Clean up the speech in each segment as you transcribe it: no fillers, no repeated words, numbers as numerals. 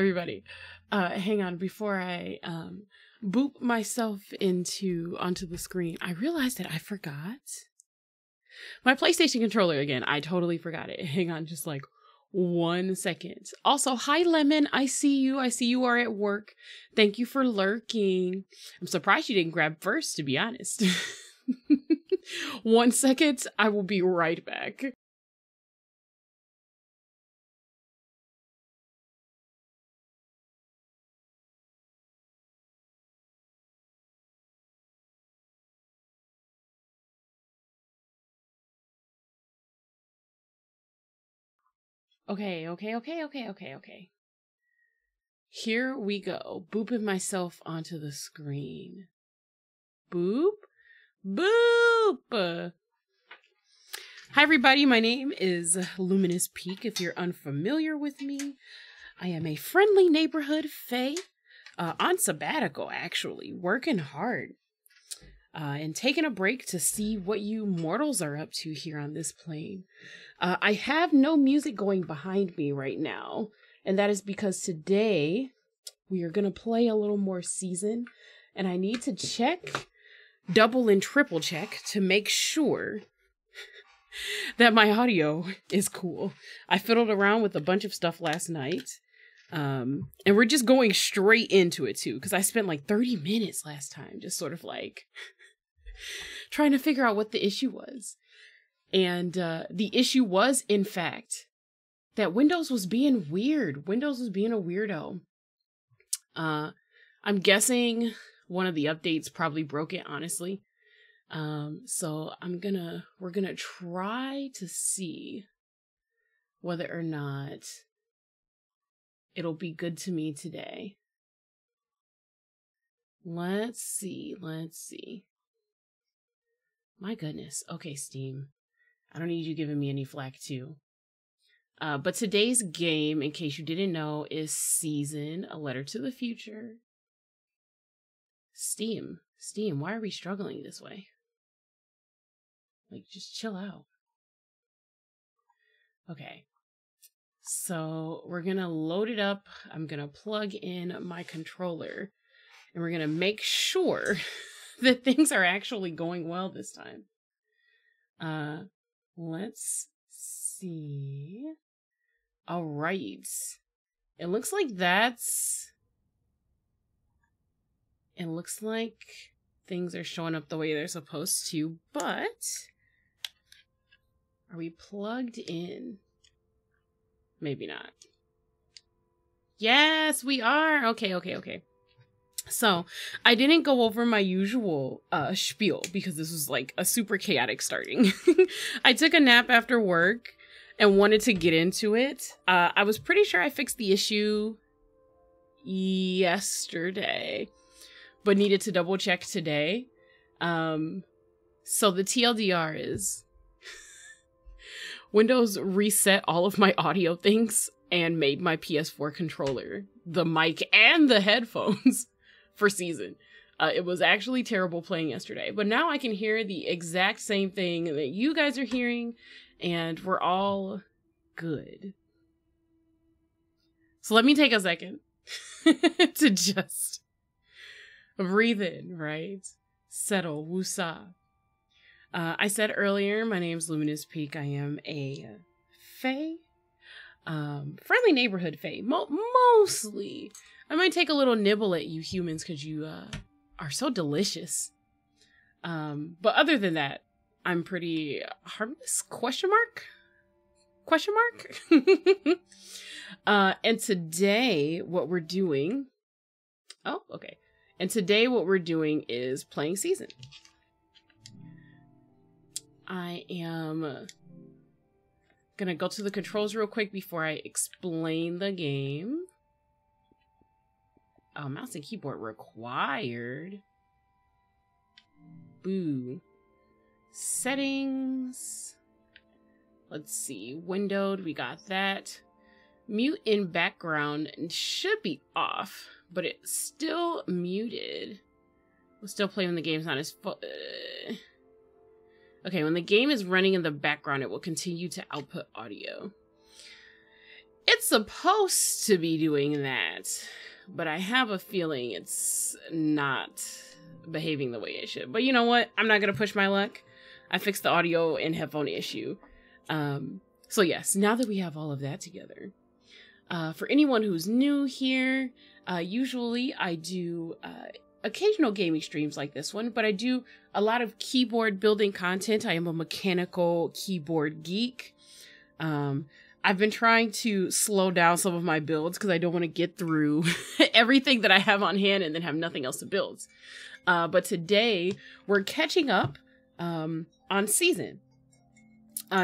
everybody. Hang on, before I boop myself onto the screen, I realized that I forgot my PlayStation controller again. I totally forgot it. Hang on, just like 1 second. Also, hi Lemon, I see you. I see you are at work. Thank you for lurking. I'm surprised you didn't grab first, to be honest. 1 second, I will be right back. Okay. Here we go. Booping myself onto the screen. Boop. Boop! Hi everybody, my name is Luminous Peak. If you're unfamiliar with me, I am a friendly neighborhood fae, on sabbatical actually, working hard, and taking a break to see what you mortals are up to here on this plane. I have no music going behind me right now, and that is because today we are going to play a little more season, and I need to check, double and triple check to make sure that my audio is cool. I fiddled around with a bunch of stuff last night, and we're just going straight into it too, because I spent like 30 minutes last time just sort of like trying to figure out what the issue was. And the issue was, in fact, that Windows was being weird. Windows was being a weirdo. I'm guessing one of the updates probably broke it, honestly. So we're gonna try to see whether or not it'll be good to me today. Let's see. My goodness. Okay, Steam. I don't need you giving me any flack too. But today's game, in case you didn't know, is Season, A Letter to the Future. Steam, why are we struggling this way? Like, just chill out. Okay. So, we're gonna load it up. I'm gonna plug in my controller. And we're gonna make sure that things are actually going well this time. Let's see. All right. It looks like things are showing up the way they're supposed to, but are we plugged in? Maybe not. Yes, we are. Okay. So, I didn't go over my usual spiel because this was like a super chaotic starting. I took a nap after work and wanted to get into it. I was pretty sure I fixed the issue yesterday, but needed to double check today. So the TLDR is Windows reset all of my audio things and made my PS4 controller, the mic, and the headphones for Season. It was actually terrible playing yesterday, but now I can hear the exact same thing that you guys are hearing, and we're all good. So let me take a second to just breathe in, right? Settle, woosah. I said earlier, my name's Luminous Peak. I am a fae. Friendly neighborhood fae. Mostly. I might take a little nibble at you humans because you are so delicious. But other than that, I'm pretty harmless? Question mark? And today what we're doing... Oh, okay. And today what we're doing is playing Season. I am gonna go to the controls real quick before I explain the game. Oh, mouse and keyboard required. Boo. Settings. Let's see. Windowed, we got that. Mute in background should be off, but it's still muted. We'll still play when the game's not as full. Okay, when the game is running in the background, it will continue to output audio. It's supposed to be doing that, but I have a feeling it's not behaving the way it should. But you know what? I'm not going to push my luck. I fixed the audio and headphone issue. So yes, now that we have all of that together, for anyone who's new here, usually I do occasional gaming streams like this one, but I do a lot of keyboard building content. I am a mechanical keyboard geek. I've been trying to slow down some of my builds because I don't want to get through everything that I have on hand and then have nothing else to build. But today we're catching up on season.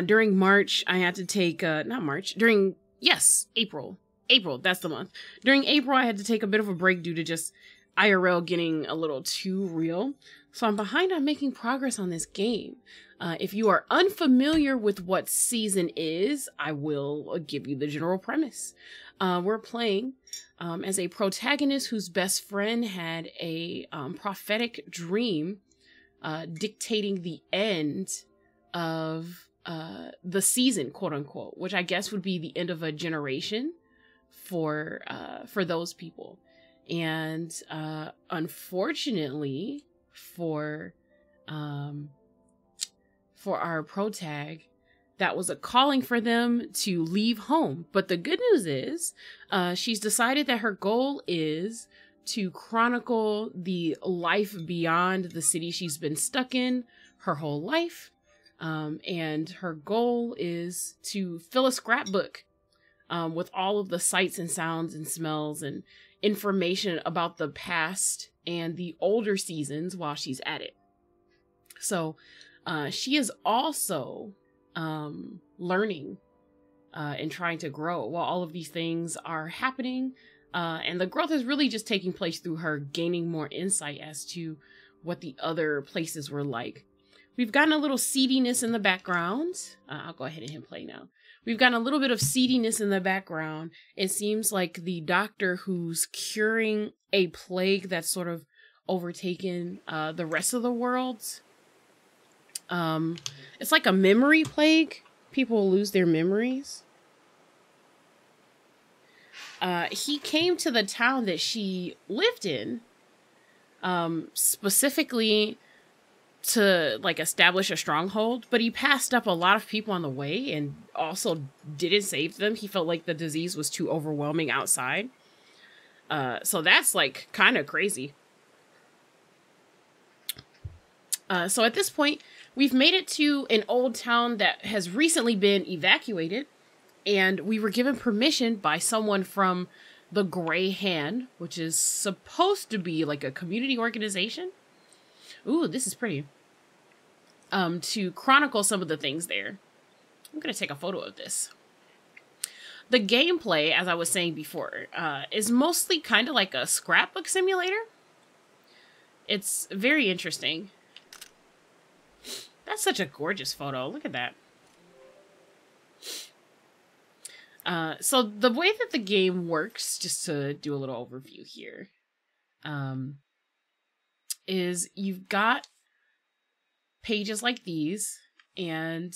During March, I had to take, April. April, that's the month. During April, I had to take a bit of a break due to just IRL getting a little too real. So I'm behind on making progress on this game. If you are unfamiliar with what season is, I will give you the general premise. We're playing as a protagonist whose best friend had a prophetic dream dictating the end of the season, quote unquote, which I guess would be the end of a generation for those people. And unfortunately for our protag, that was a calling for them to leave home. But the good news is she's decided that her goal is to chronicle the life beyond the city she's been stuck in her whole life. And her goal is to fill a scrapbook with all of the sights and sounds and smells and information about the past and the older seasons while she's at it. So she is also learning and trying to grow while all of these things are happening. And the growth is really just taking place through her gaining more insight as to what the other places were like. We've gotten a little seediness in the background. I'll go ahead and hit play now. We've gotten a little bit of seediness in the background. It seems like the doctor who's curing a plague that's sort of overtaken the rest of the world. It's like a memory plague. People lose their memories. He came to the town that she lived in, specifically to like establish a stronghold, but he passed up a lot of people on the way and also didn't save them. He felt like the disease was too overwhelming outside. So that's like kind of crazy. So at this point, we've made it to an old town that has recently been evacuated, and we were given permission by someone from the Gray Hand, which is supposed to be like a community organization. Ooh, this is pretty. To chronicle some of the things there. I'm going to take a photo of this. The gameplay, as I was saying before, is mostly kind of like a scrapbook simulator. It's very interesting. That's such a gorgeous photo. Look at that. So the way that the game works, just to do a little overview here, is you've got pages like these, and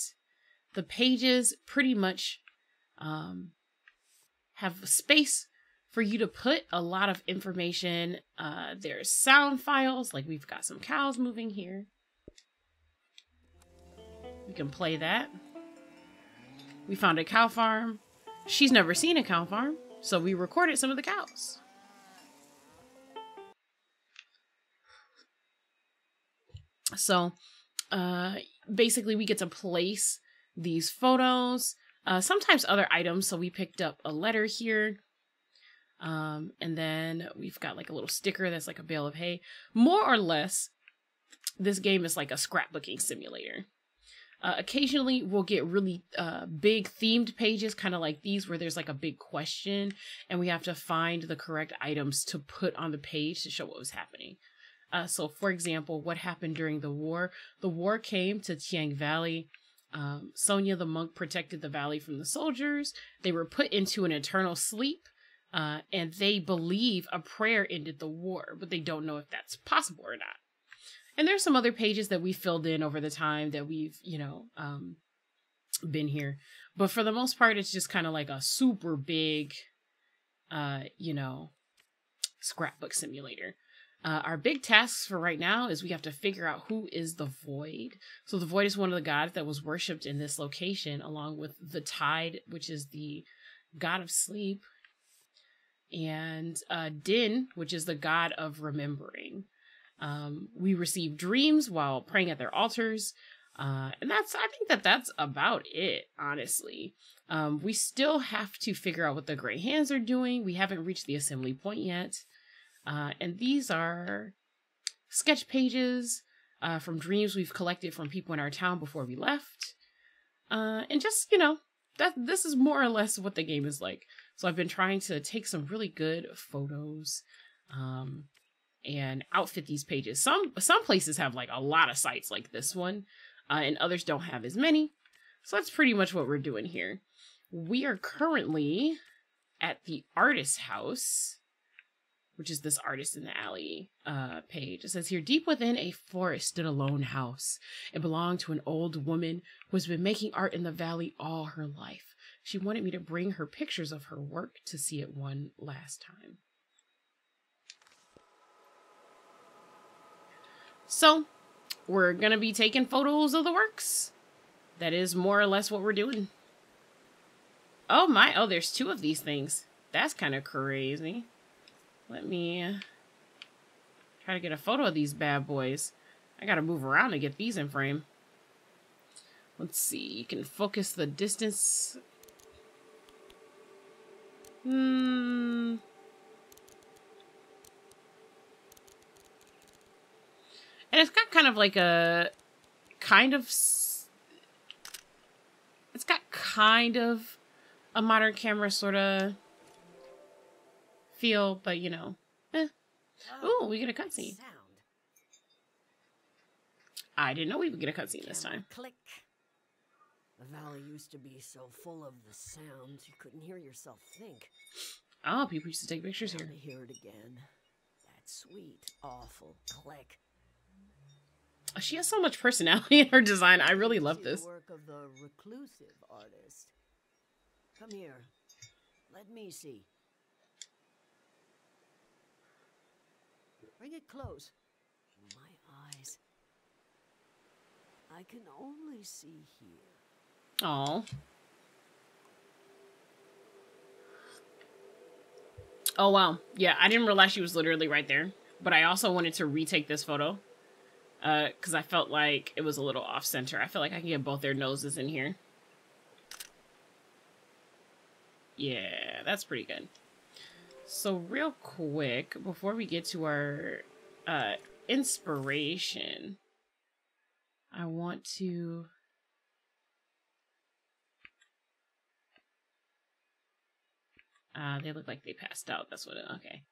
the pages pretty much have space for you to put a lot of information. There's sound files, like we've got some cows moving here. We can play that. We found a cow farm. She's never seen a cow farm, so we recorded some of the cows. So basically we get to place these photos, sometimes other items. So we picked up a letter here. And then we've got like a little sticker that's like a bale of hay. More or less, this game is like a scrapbooking simulator. Occasionally we'll get really big themed pages, kind of like these, where there's like a big question and we have to find the correct items to put on the page to show what was happening. So for example, what happened during the war? The war came to Tiang Valley. Sonia the monk protected the valley from the soldiers. They were put into an eternal sleep, and they believe a prayer ended the war, but they don't know if that's possible or not. And there's some other pages that we filled in over the time that we've, been here. But for the most part, it's just kind of like a super big, you know, scrapbook simulator. Our big tasks for right now is we have to figure out who is the Void. So the Void is one of the gods that was worshipped in this location, along with the Tide, which is the god of sleep, and Din, which is the god of remembering. We receive dreams while praying at their altars. And I think that's about it, honestly. We still have to figure out what the Gray Hands are doing. We haven't reached the assembly point yet. And these are sketch pages from dreams we've collected from people in our town before we left. And just, you know, this is more or less what the game is like. So I've been trying to take some really good photos and outfit these pages. Some places have like a lot of sites like this one, and others don't have as many. So that's pretty much what we're doing here. We are currently at the artist's house, which is this artist in the alley page. It says here, deep within a forest stood a lone house. It belonged to an old woman who has been making art in the valley all her life. She wanted me to bring her pictures of her work to see it one last time. So, we're going to be taking photos of the works. That is more or less what we're doing. Oh my, oh, there's 2 of these things. That's kind of crazy. Let me try to get a photo of these bad boys. I gotta move around to get these in frame. Let's see, you can focus the distance. And it's got kind of like a it's got kind of a modern camera sort of feel, but you know, Ooh, we get a cutscene. I didn't know we would get a cutscene this time. Click. The valley used to be so full of the sounds you couldn't hear yourself think. Oh, people used to take pictures here. To hear it again. That sweet, awful click. Oh, she has so much personality in her design. I really love this. The work of the reclusive artist. Come here. Let me see. Bring it close. My eyes. I can only see here. Oh. Oh, wow. Yeah, I didn't realize she was literally right there. But I also wanted to retake this photo. Because I felt like it was a little off-center. I feel like I can get both their noses in here. Yeah, that's pretty good. So real quick, before we get to our inspiration, I want to... they look like they passed out. That's what it... Okay.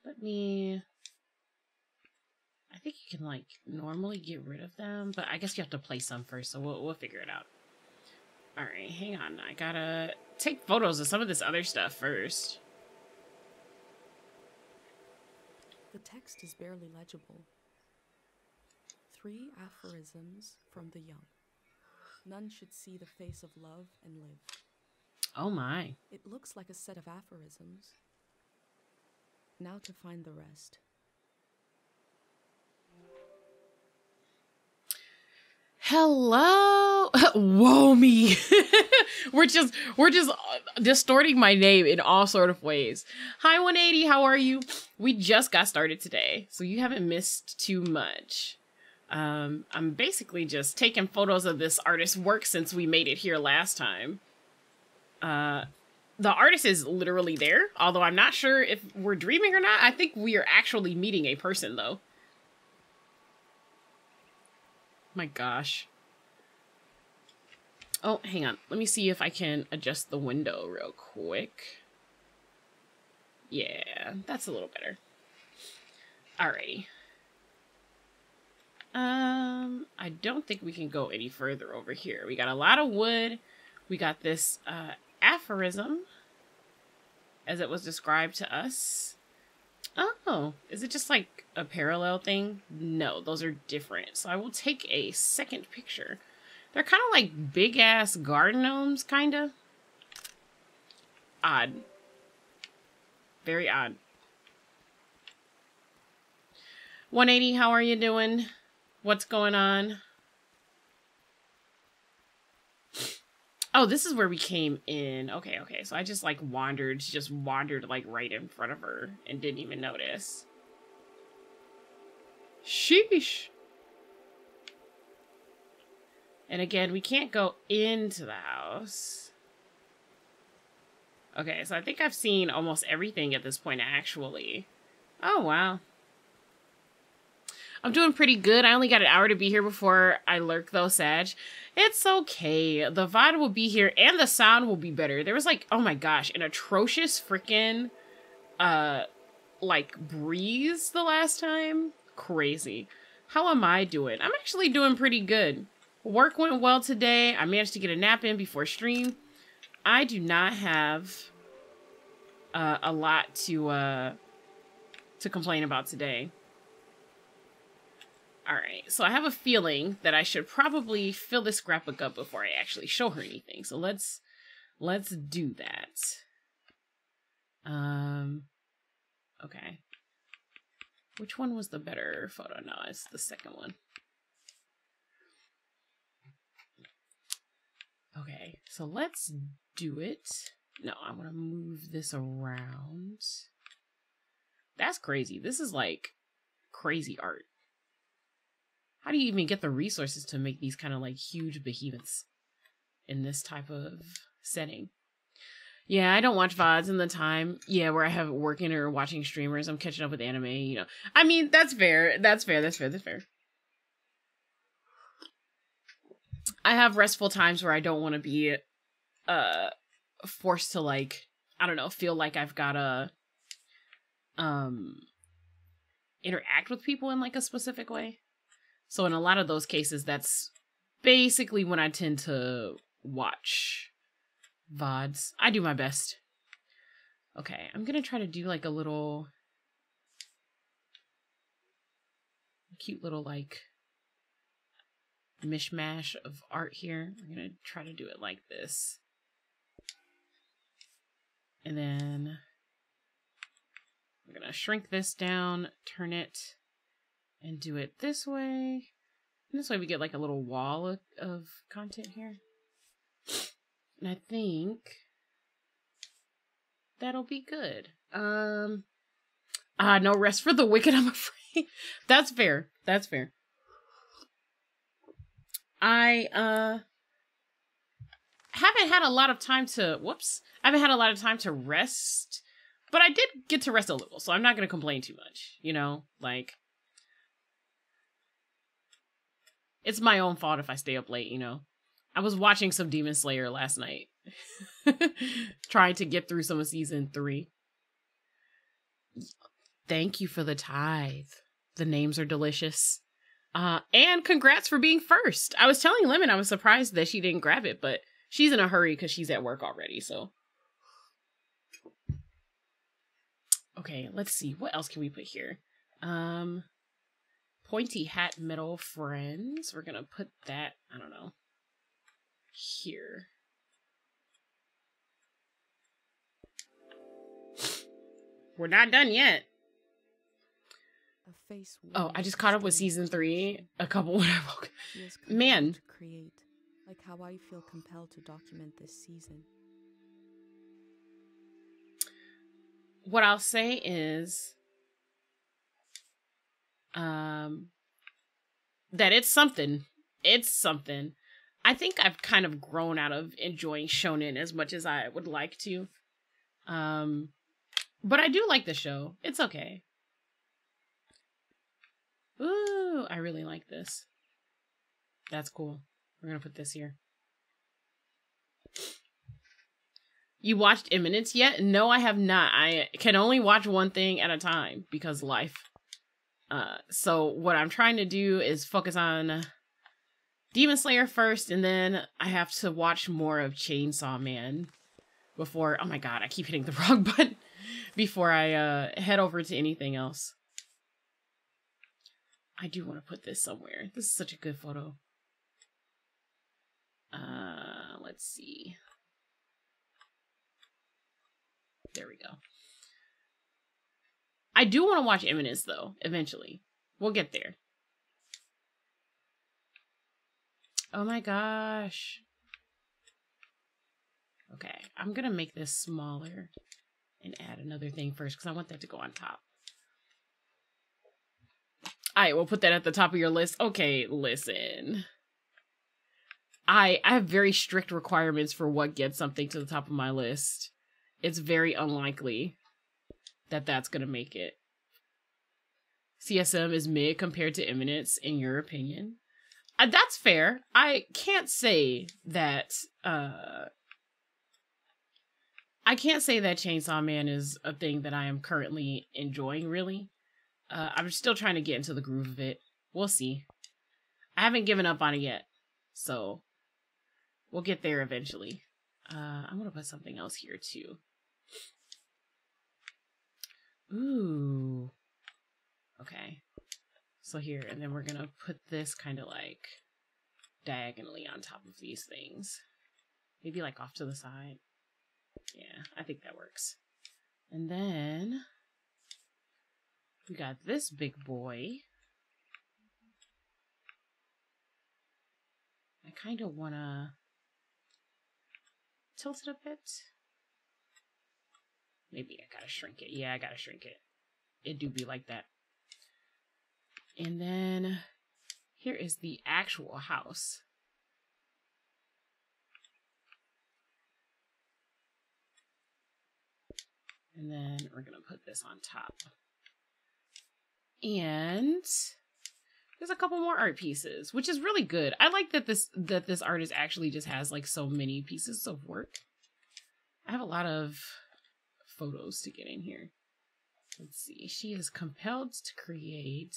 Let me... I think you can, like, normally get rid of them, but I guess you have to play some first, so we'll figure it out. Alright, hang on. I gotta take photos of some of this other stuff first. The text is barely legible. 3 aphorisms from the young. None should see the face of love and live. Oh my. It looks like a set of aphorisms. Now to find the rest. Hello. Whoa me. we're just distorting my name in all sort of ways. Hi 180, how are you? We just got started today, so you haven't missed too much. I'm basically just taking photos of this artist's work since we made it here last time. The artist is literally there, although I'm not sure if we're dreaming or not. I think we are actually meeting a person, though. My gosh. Oh, hang on. Let me see if I can adjust the window real quick. Yeah, that's a little better. Alrighty. I don't think we can go any further over here. We got a lot of wood. We got this aphorism, as it was described to us. Oh, is it just like a parallel thing? No, those are different. So I will take a second picture. They're kind of like big ass garden gnomes, kind of. Odd. Very odd. 180, how are you doing? What's going on? Oh, this is where we came in. Okay, okay. So I just like wandered like right in front of her and didn't even notice. Sheesh. And again, we can't go into the house. Okay, so I think I've seen almost everything at this point, actually. Oh, wow. I'm doing pretty good. I only got an hour to be here before I lurk, though, Sag. It's okay. The VOD will be here, and the sound will be better. There was, like, oh my gosh, an atrocious freaking, like, breeze the last time. Crazy. How am I doing? I'm actually doing pretty good. Work went well today. I managed to get a nap in before stream. I do not have a lot to complain about today. Alright, so I have a feeling that I should probably fill this scrapbook up before I actually show her anything. So let's do that. Okay. Which one was the better photo? No, it's the second one. Okay, so let's do it. No, I want to move this around. That's crazy. This is like crazy art. How do you even get the resources to make these kind of like huge behemoths in this type of setting? Yeah, I don't watch VODs in the time. Yeah, where I have working or watching streamers. I'm catching up with anime, you know. I mean, that's fair. That's fair. That's fair. That's fair. I have restful times where I don't want to be forced to like, I don't know, feel like I've gotta interact with people in like a specific way. So in a lot of those cases, that's basically when I tend to watch VODs. I do my best. Okay, I'm gonna try to do like a little cute little like mishmash of art here. I'm gonna try to do it like this. And then I'm gonna shrink this down, turn it, and do it this way. And this way we get like a little wall of content here. And I think that'll be good. No rest for the wicked, I'm afraid. That's fair. That's fair. I haven't had a lot of time to I haven't had a lot of time to rest, but I did get to rest a little, so I'm not gonna complain too much, you know, like it's my own fault if I stay up late, you know. I was watching some Demon Slayer last night. Trying to get through some of season 3. Thank you for the tithe. The names are delicious. And congrats for being first. I was telling Lemon I was surprised that she didn't grab it, but she's in a hurry because she's at work already, so. Okay, let's see. What else can we put here? Pointy hat metal friends. We're gonna put that, I don't know, here. We're not done yet. Oh, I just caught up with season 3 a couple when I woke. Man. To create, like how I feel compelled to document this season. What I'll say is that it's something. It's something. I think I've kind of grown out of enjoying shonen as much as I would like to. But I do like the show. It's okay. Ooh, I really like this. That's cool. We're gonna put this here. You watched Eminence yet? No, I have not. I can only watch one thing at a time because life. So what I'm trying to do is focus on Demon Slayer first, and then I have to watch more of Chainsaw Man before. Oh my god, I keep hitting the wrong button. before I head over to anything else. I do want to put this somewhere. This is such a good photo. Let's see. There we go. I do want to watch Eminence though, eventually. We'll get there. Oh my gosh. Okay, I'm gonna make this smaller and add another thing first because I want that to go on top. Alright, we'll put that at the top of your list. Okay, listen. I have very strict requirements for what gets something to the top of my list. It's very unlikely that that's gonna make it. CSM is mid compared to Eminence, in your opinion. That's fair. I can't say that Chainsaw Man is a thing that I am currently enjoying, really. I'm still trying to get into the groove of it. We'll see. I haven't given up on it yet, so we'll get there eventually. I'm gonna put something else here too. Ooh. Okay. So here, and then we're gonna put this kind of like diagonally on top of these things. Maybe like off to the side. Yeah, I think that works. And then we got this big boy. I kind of want to tilt it a bit. Maybe I gotta shrink it. Yeah, I gotta shrink it. It do be like that. And then here is the actual house. And then we're gonna put this on top. And there's a couple more art pieces, which is really good. I like that this artist actually just has like so many pieces of work. I have a lot of photos to get in here. Let's see. She is compelled to create.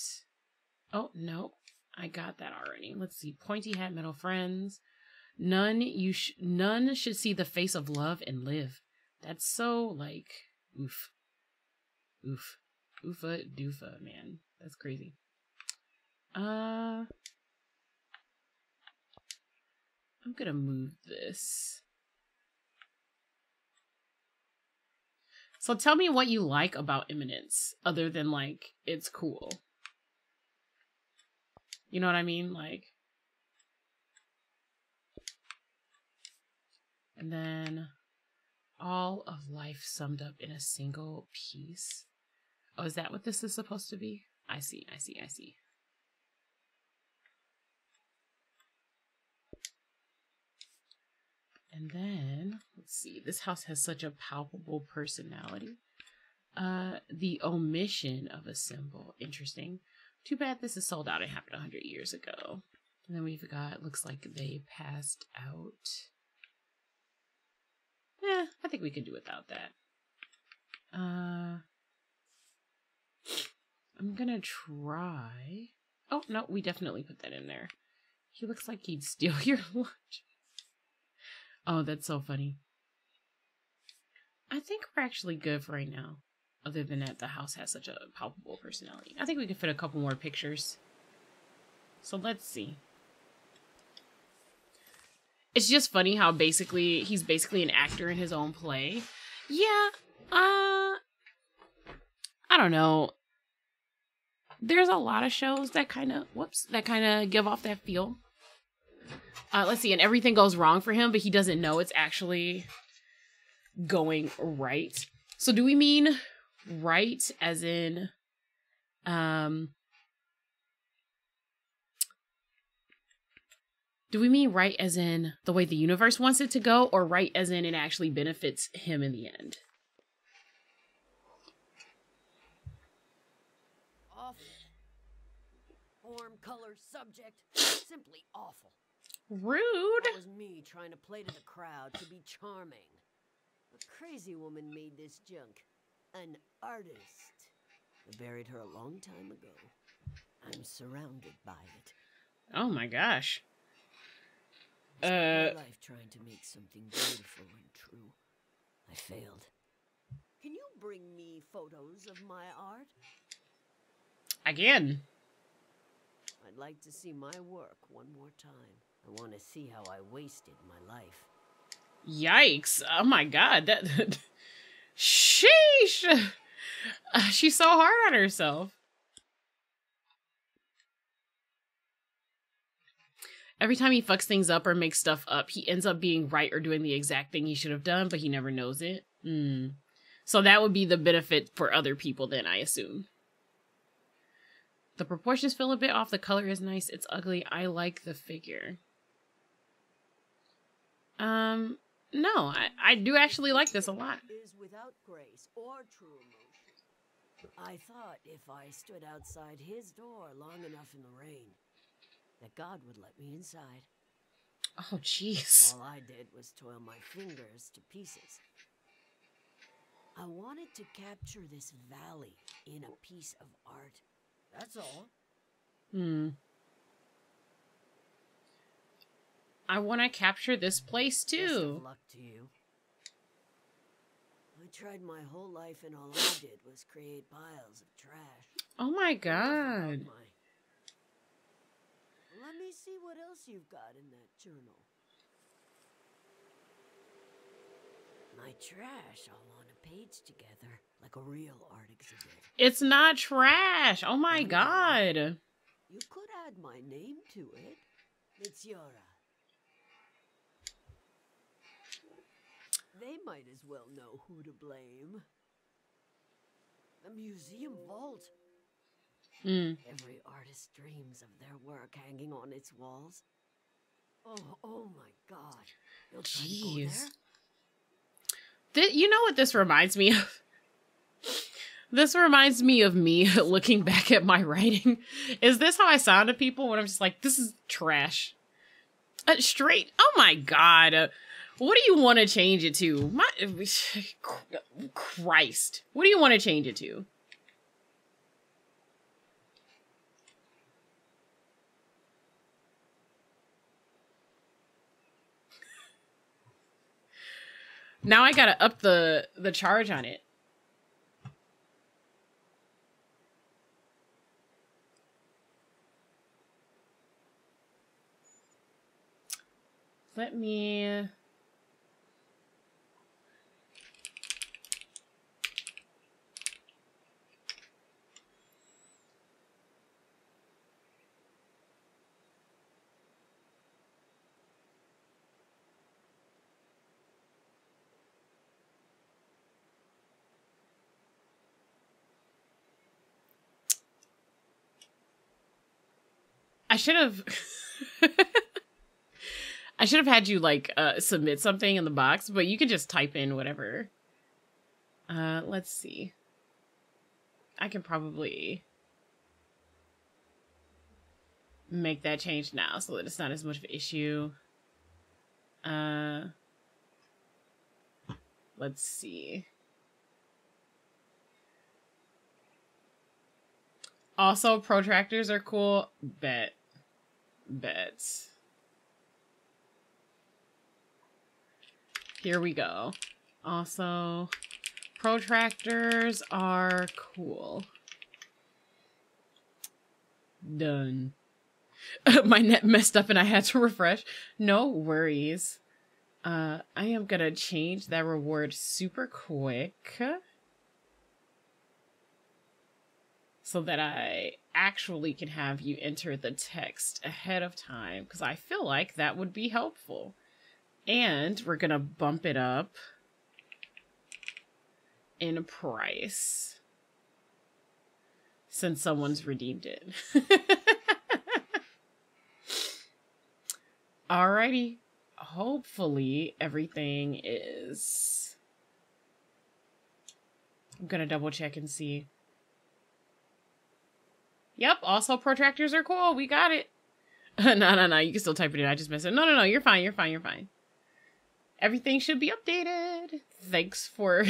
Oh no, I got that already. Let's see. Pointy hat, metal friends. None should see the face of love and live. That's so like oof, oof, oofa doofa, man. That's crazy. I'm gonna move this. So tell me what you like about Eminence, other than like it's cool. You know what I mean? Like, and then all of life summed up in a single piece. Oh, is that what this is supposed to be? I see. And then, let's see. This house has such a palpable personality. The omission of a symbol. Interesting. Too bad this is sold out. It happened 100 years ago. And then we've got, looks like they passed out. I think we can do without that. I'm gonna try. Oh, no, we definitely put that in there. He looks like he'd steal your lunch. Oh, that's so funny. I think we're actually good for right now. Other than that, the house has such a palpable personality. I think we can fit a couple more pictures. So let's see. It's just funny how he's basically an actor in his own play. Yeah, I don't know. There's a lot of shows that kind of give off that feel. Let's see, and everything goes wrong for him, but he doesn't know it's actually going right. So do we mean right as in do we mean right as in the way the universe wants it to go, or right as in it actually benefits him in the end? Awful. Form, color, subject, simply awful. Rude. That was me trying to play to the crowd, to be charming. A crazy woman made this junk. An artist. I buried her a long time ago. I'm surrounded by it. Oh my gosh. I spent my life trying to make something beautiful and true. I failed. Can you bring me photos of my art? Again. I'd like to see my work one more time. I want to see how I wasted my life. Yikes. Oh my god. That sheesh. She's so hard on herself. Every time he fucks things up or makes stuff up, he ends up being right or doing the exact thing he should have done, but he never knows it. So that would be the benefit for other people then, I assume. The proportions feel a bit off. The color is nice. It's ugly. I like the figure. No, I do actually like this a lot. Is without grace or true emotion. I thought if I stood outside his door long enough in the rain, that God would let me inside. Oh, jeez. All I did was toil my fingers to pieces. I wanted to capture this valley in a piece of art. That's all. I want to capture this place Best of too. luck to you. I tried my whole life and all I did was create piles of trash. Oh my god. Let me see what else you've got in that journal. My trash all on a page together, like a real art exhibit. It's not trash. Oh my god. You could add my name to it. It's Yara. They might as well know who to blame. The museum vault. Every artist dreams of their work hanging on its walls. Oh my god. You'll try to go there? You know what this reminds me of? This reminds me of me looking back at my writing. Is this how I sound to people when I'm just like, this is trash? Straight. Oh my god. What do you want to change it to? Christ. What do you want to change it to? Now I gotta up the charge on it. Let me... I should have I should have had you like submit something in the box, but you can just type in whatever. Let's see. I can probably make that change now so that it's not as much of an issue. Let's see. Also, protractors are cool. Bet. Here we go. Also, protractors are cool. Done. My net messed up and I had to refresh. No worries. I am gonna change that reward super quick, so that I actually can have you enter the text ahead of time, because I feel like that would be helpful. And we're gonna bump it up in price since someone's redeemed it. Alrighty. Hopefully everything is... I'm gonna double check and see. Yep, also protractors are cool. We got it. No. You can still type it in. I just missed it. No. You're fine. Everything should be updated. Thanks for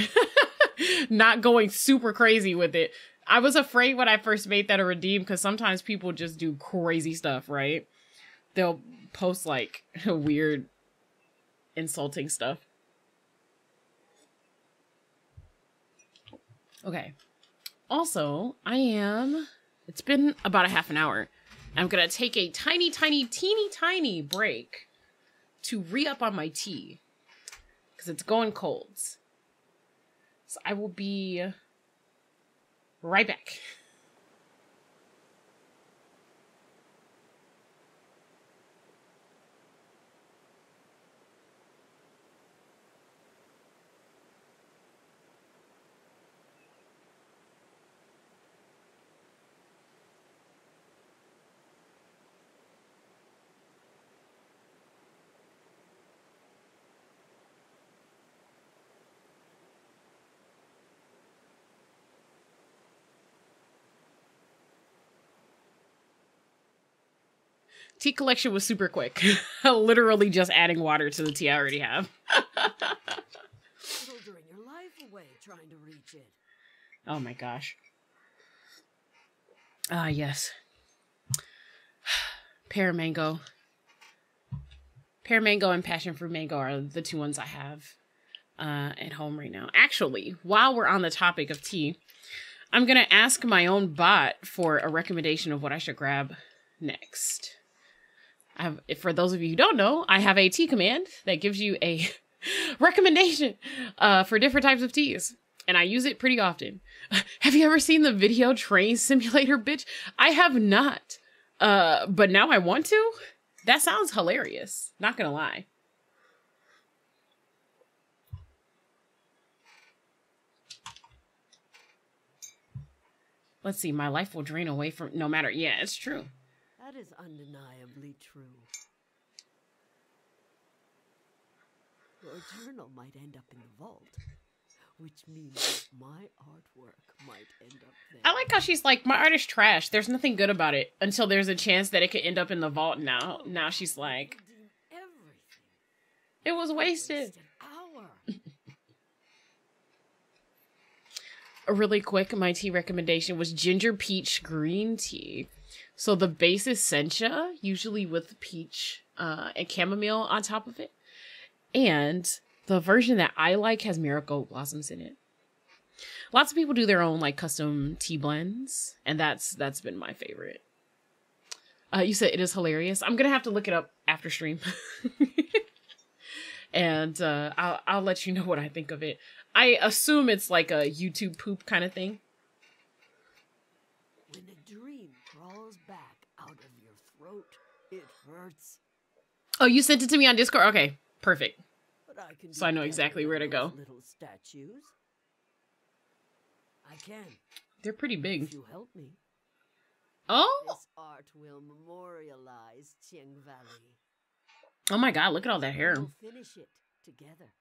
not going super crazy with it. I was afraid when I first made that a redeem, because sometimes people just do crazy stuff, right? They'll post like weird, insulting stuff. Okay. Also, it's been about a half an hour. I'm going to take a teeny tiny break to re-up on my tea. Because it's going colds. So I will be right back. Tea collection was super quick. Literally just adding water to the tea I already have. Shouldering your life away trying to reach it. Oh my gosh. Ah, yes. Pear mango. Pear mango and passion fruit mango are the two ones I have at home right now. Actually, while we're on the topic of tea, I'm going to ask my own bot for a recommendation of what I should grab next. For those of you who don't know, I have a tea command that gives you a recommendation for different types of teas. And I use it pretty often. Have you ever seen the video train simulator, bitch? I have not. But now I want to. That sounds hilarious. Not gonna lie. Let's see. My life will drain away from no matter. Yeah, it's true. That is undeniably true. Your journal might end up in the vault, which means that my artwork might end up there. I like how she's like, my art is trash. There's nothing good about it until there's a chance that it could end up in the vault. Now she's like, it was wasted. Really quick, my tea recommendation was ginger peach green tea. So the base is sencha, usually with peach and chamomile on top of it. And the version that I like has marigold blossoms in it. Lots of people do their own like custom tea blends, and that's been my favorite. You said it is hilarious. I'm gonna have to look it up after stream. And I'll let you know what I think of it. I assume it's like a YouTube poop kind of thing. When a dream crawls back out of your throat, it hurts. Oh, you sent it to me on Discord? Okay, perfect. But I can so I know exactly where to go. Little statues. I can. They're pretty big. If you help me. Oh! This art will memorialize Cheng Valley. Oh my god, look at all that hair. We'll finish it together.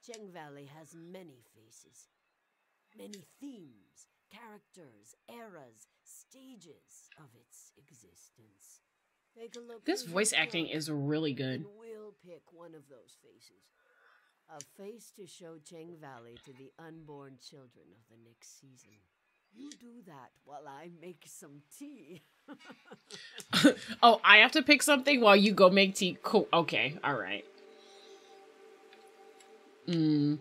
Cheng Valley has many faces, many themes, characters, eras, stages of its existence. Take a look. This voice acting is really good. And we'll pick one of those faces. A face to show Cheng Valley to the unborn children of the next season. You do that while I make some tea. Oh, I have to pick something while you go make tea? Cool. Okay, alright. You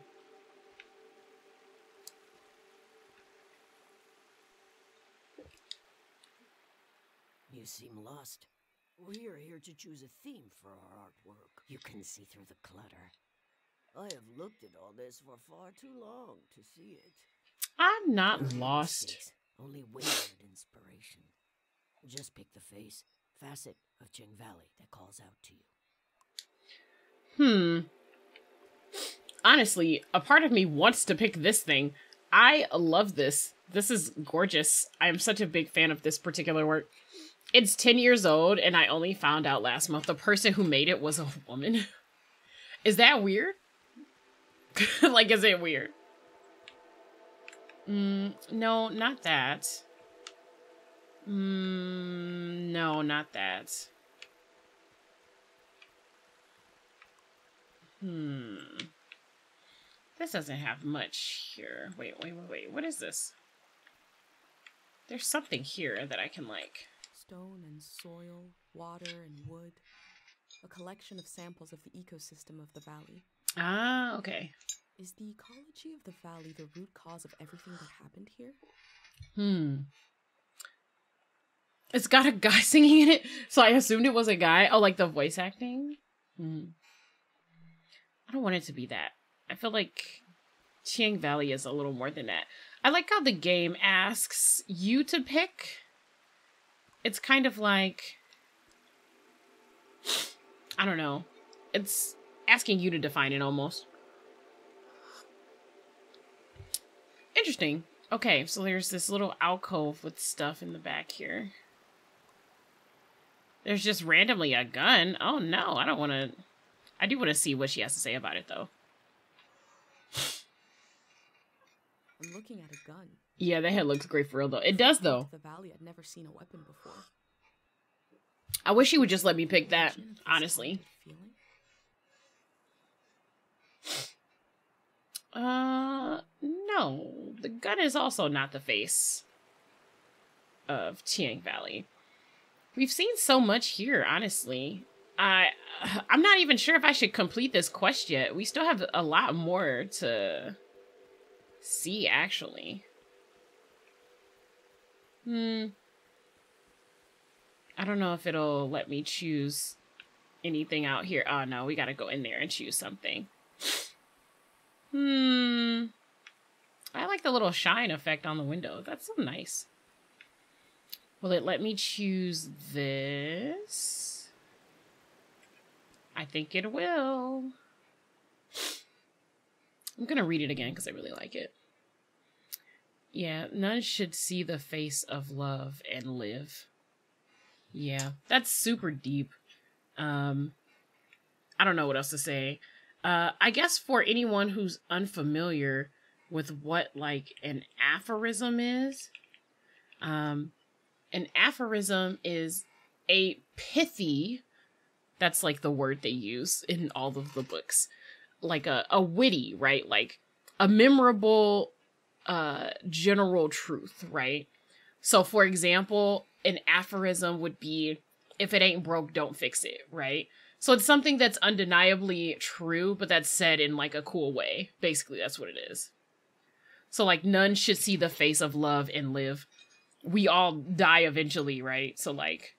seem lost. We are here to choose a theme for our artwork. You can see through the clutter. I have looked at all this for far too long to see it. I'm not lost. Only wayward inspiration. Just pick the face, facet of Cheng Valley that calls out to you. Honestly, a part of me wants to pick this thing. I love this. This is gorgeous. I am such a big fan of this particular work. It's 10 years old, and I only found out last month the person who made it was a woman. Is that weird? Like, is it weird? No, not that. No, not that. This doesn't have much here. Wait. What is this? There's something here that I can like. Stone and soil, water and wood. A collection of samples of the ecosystem of the valley. Ah, okay. Is the ecology of the valley the root cause of everything that happened here? It's got a guy singing in it, so I assumed it was a guy. Oh, like the voice acting? I don't want it to be that. I feel like Chiang Valley is a little more than that. I like how the game asks you to pick. It's kind of like, I don't know. It's asking you to define it almost. Interesting. Okay, so there's this little alcove with stuff in the back here. There's just randomly a gun. Oh no, I don't want to... I do want to see what she has to say about it, though. I'm looking at a gun. Yeah, that head looks great for real, though. It does, though. The valley had never seen a weapon before. I wish she would just let me pick that, honestly. No. The gun is also not the face of Chiang Valley. We've seen so much here, honestly. I'm not even sure if I should complete this quest yet. We still have a lot more to see, actually. I don't know if it'll let me choose anything out here. Oh, no, we gotta go in there and choose something. I like the little shine effect on the window. That's so nice. Will it let me choose this? I think it will. I'm gonna read it again because I really like it. Yeah, none should see the face of love and live. Yeah, that's super deep. I don't know what else to say. I guess for anyone who's unfamiliar with what, like, an aphorism is, an aphorism is a pithy, that's like the word they use in all of the books, like a witty, right? Like a memorable general truth, right? So for example, an aphorism would be, if it ain't broke, don't fix it, right? So it's something that's undeniably true, but that's said in like a cool way. Basically, that's what it is. So like, none should see the face of love and live. We all die eventually, right? So like,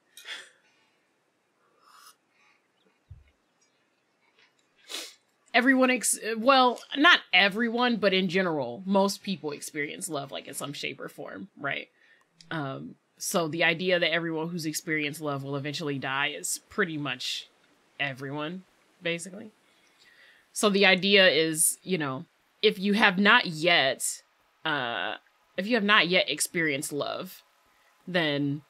everyone, well, not everyone, but in general, most people experience love like in some shape or form, right? So the idea that everyone who's experienced love will eventually die is pretty much everyone, basically. So the idea is, you know, if you have not yet experienced love, then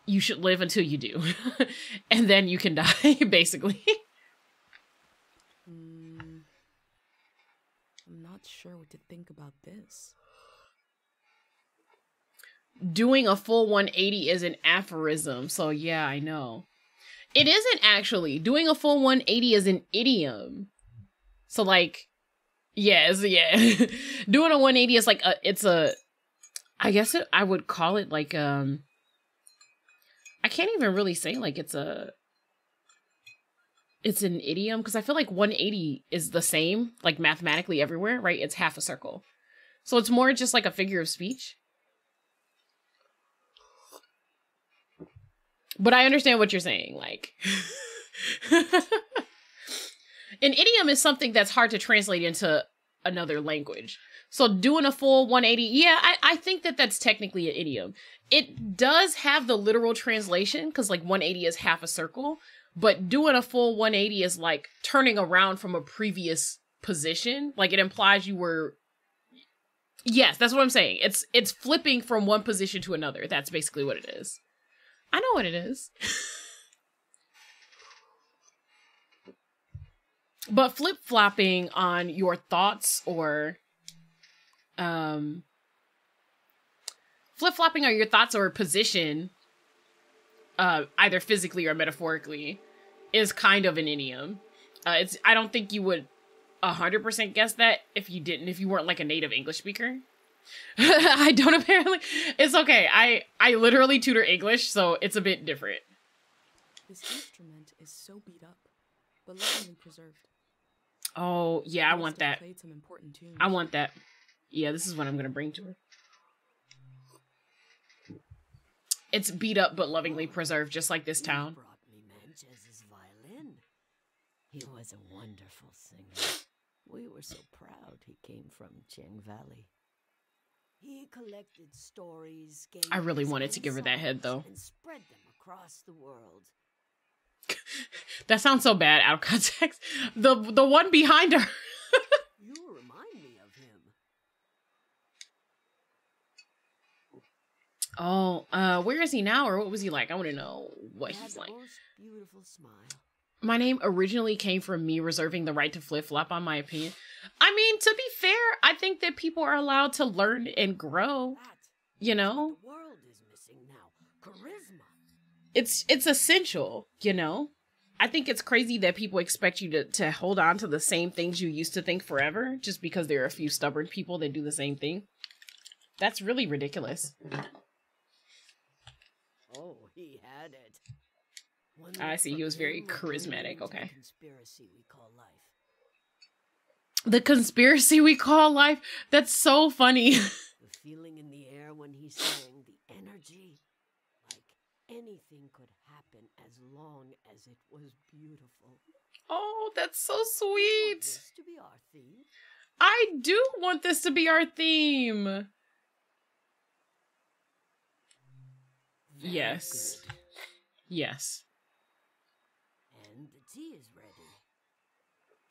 you should live until you do. And then you can die, basically. I'm not sure what to think about this. Doing a full 180 is an aphorism, so yeah, I know. It isn't actually. Doing a full 180 is an idiom. So like, yeah. Doing a 180 is like I guess I would call it like, I can't even really say like it's an idiom, because I feel like 180 is the same, like mathematically everywhere, right? It's half a circle. So it's more just like a figure of speech. But I understand what you're saying, like. An idiom is something that's hard to translate into another language. So doing a full 180, yeah, I think that that's technically an idiom. It does have the literal translation, because like 180 is half a circle, but doing a full 180 is like turning around from a previous position. Like it implies you were... Yes, that's what I'm saying. It's flipping from one position to another. That's basically what it is. I know what it is. But flip-flopping on your thoughts or... flip-flopping on your thoughts or position, either physically or metaphorically, is kind of an idiom. I don't think you would 100% guess that if you weren't like a native English speaker. I don't apparently. It's okay. I literally tutor English, so it's a bit different. This instrument is so beat up, but lovingly preserved. Oh, yeah, I Must want have that. played some important tunes. I want that. Yeah, this is what I'm going to bring to her. It's beat up but lovingly preserved, just like this town. Brought me Manchez's violin. He was a wonderful singer. We were so proud he came from Cheng Valley. He collected stories, I really games, wanted to and give her that head, though. and spread them across the world. That sounds so bad out of context. The one behind her. You remind me of him. Oh, where is he now, or what was he like? I want to know what He had he's the like. most beautiful smile. My name originally came from me reserving the right to flip-flop on my opinion. I mean, to be fair, I think that people are allowed to learn and grow, you know? The world is missing now. Charisma. It's essential, you know? I think it's crazy that people expect you to hold on to the same things you used to think forever just because there are a few stubborn people that do the same thing. That's really ridiculous. Oh, he had it. I see. He was very charismatic. Okay. Conspiracy we call life. The conspiracy we call life. That's so funny. The feeling in the air when he sang, the energy, like anything could happen as long as it was beautiful. Oh, that's so I want sweet. this to be our theme. I do want this to be our theme. Very Yes. good. Yes. And the tea is ready.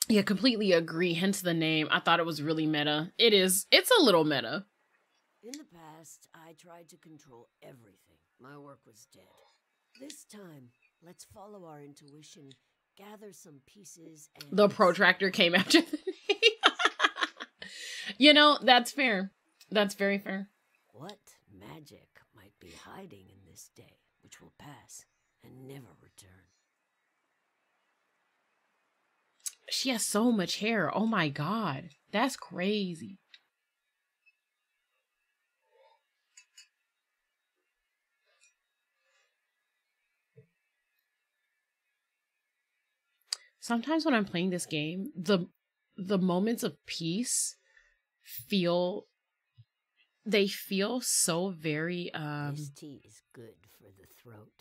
Yeah, completely agree. Hence the name. I thought it was really meta. It is. It's a little meta. In the past, I tried to control everything. My work was dead. This time, let's follow our intuition, gather some pieces, and... The protractor came after the name. You know, that's fair. That's very fair. What magic might be hiding in this day, which will pass and never return? She has so much hair. Oh my god. That's crazy. Sometimes when I'm playing this game, the moments of peace feel so very This tea is good for the throat.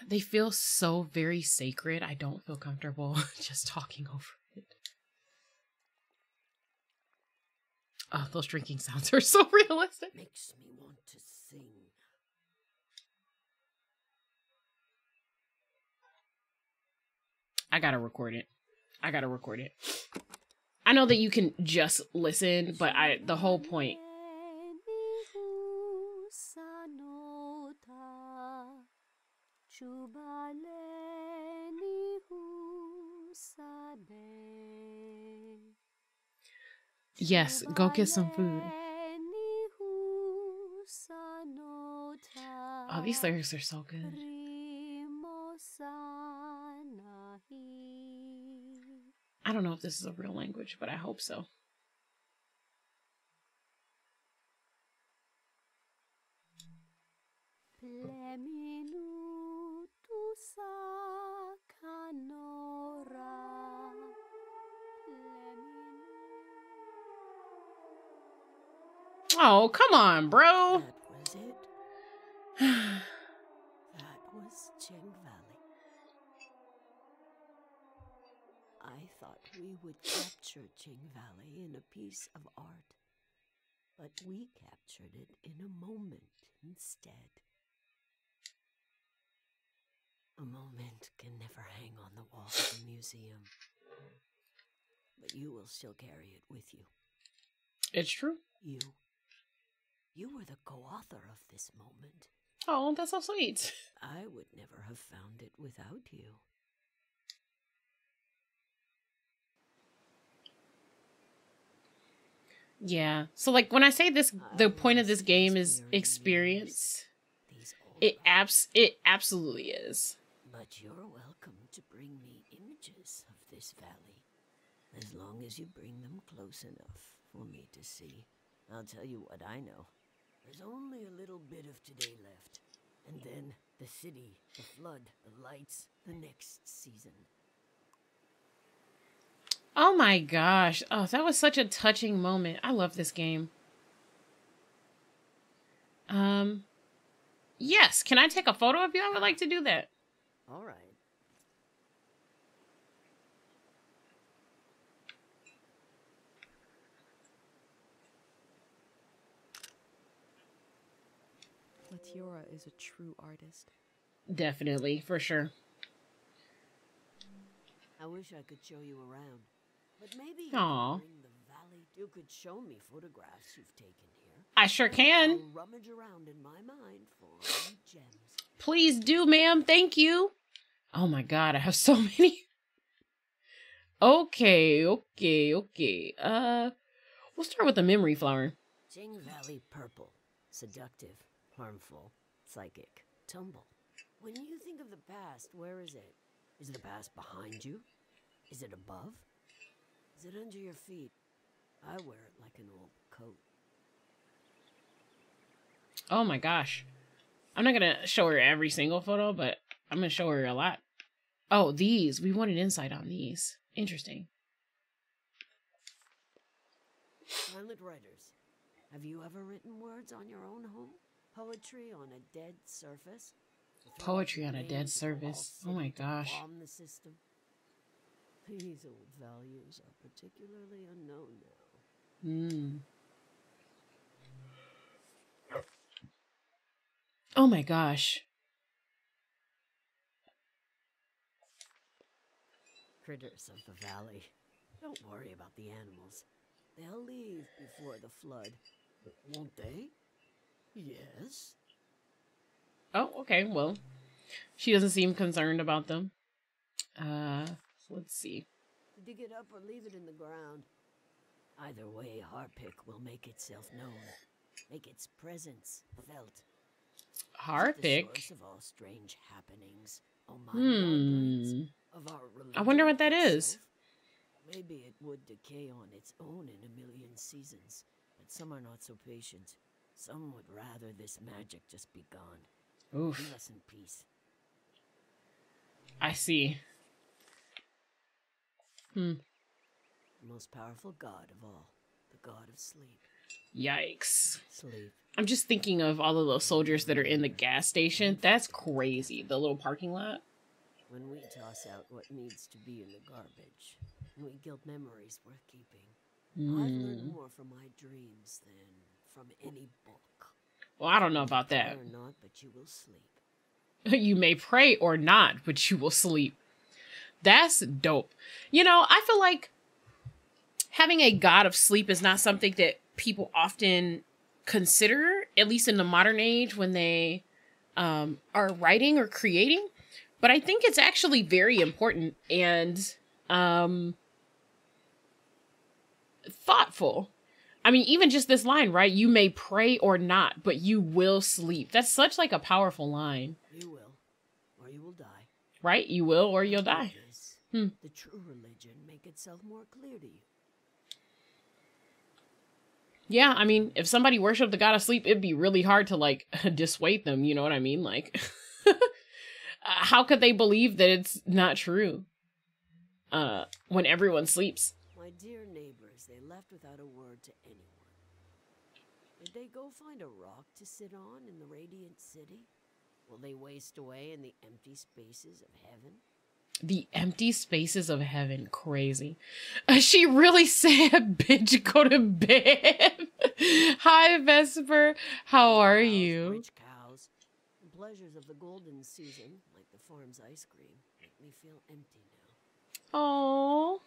they feel so very sacred. I don't feel comfortable just talking over it. Oh, those drinking sounds are so realistic. Makes me want to sing. I gotta record it. I know that you can just listen, but the whole point. Yes, go get some food. Oh, these lyrics are so good. I don't know if this is a real language, but I hope so. Oh, come on, bro. That was it. That was Cheng Valley. I thought we would capture Cheng Valley in a piece of art, but we captured it in a moment instead. A moment can never hang on the wall of a museum, but you will still carry it with you. It's true. You were the co-author of this moment. Oh, that's so sweet. I would never have found it without you. Yeah. So, like, when I say this, the point of this game is experience. It absolutely is. But you're welcome to bring me images of this valley, as long as you bring them close enough for me to see. I'll tell you what I know. There's only a little bit of today left, and then the city, the flood, the lights, the next season. Oh my gosh. Oh, that was such a touching moment. I love this game. Yes. Can I take a photo of you? I would like to do that. All right. Latiora is a true artist. Definitely, for sure. I wish I could show you around. But maybe you Aw. could bring the valley. You could show me photographs you've taken here. I sure can. I'll rummage around in my mind for any gems. Please do, ma'am. Thank you. Oh my god, I have so many. Okay. We'll start with the memory flower. Jing Valley purple. Seductive. Harmful. Psychic. Tumble. When you think of the past, where is it? Is the past behind you? Is it above? Is it under your feet? I wear it like an old coat. Oh my gosh. I'm not gonna show her every single photo, but I'm gonna show her a lot. Oh, these. We wanted insight on these. Interesting. Silent writers. Have you ever written words on your own home? Poetry on a dead surface? Poetry on a dead surface. Oh my gosh. Bomb the system? These old values are particularly unknown now. Oh my gosh. Critters of the valley. Don't worry about the animals. They'll leave before the flood. Won't they? Yes. Oh, okay. Well, she doesn't seem concerned about them. Let's see. Dig it up or leave it in the ground. Either way, Harpic will make itself known. Make its presence felt. The Harpic? source of all strange happenings. Oh my God, of our I wonder what that religion is. itself. Maybe it would decay on its own in a million seasons, but some are not so patient. Some would rather this magic just be gone. Oof. Leave us in peace. I see. The most powerful god of all, the god of sleep. Yikes. Sleep. I'm just thinking of all of those soldiers that are in the gas station. That's crazy. The little parking lot. When we toss out what needs to be in the garbage, we gild memories worth keeping. I've learned more from my dreams than from any book. Well, I don't know about that. Or not, but you will sleep. You may pray or not, but you will sleep. That's dope. You know, I feel like having a god of sleep is not something that people often consider, at least in the modern age when they are writing or creating. But I think it's actually very important and thoughtful. I mean, even just this line, right? You may pray or not, but you will sleep. That's such like a powerful line. You will, or you will die. Right? You will or you'll die. This, the true religion make itself more clear to you. Yeah, I mean, if somebody worshipped the god of sleep, it'd be really hard to like dissuade them, you know what I mean? Like how could they believe that it's not true when everyone sleeps? My dear neighbors, they left without a word to anyone. Did they go find a rock to sit on in the radiant city? Will they waste away in the empty spaces of heaven? The empty spaces of heaven. Crazy. She really said, bitch, go to bed. Hi, Vesper. How are you? Rich cows. The pleasures of the golden season, like the farm's ice cream, make me feel empty now. Oh.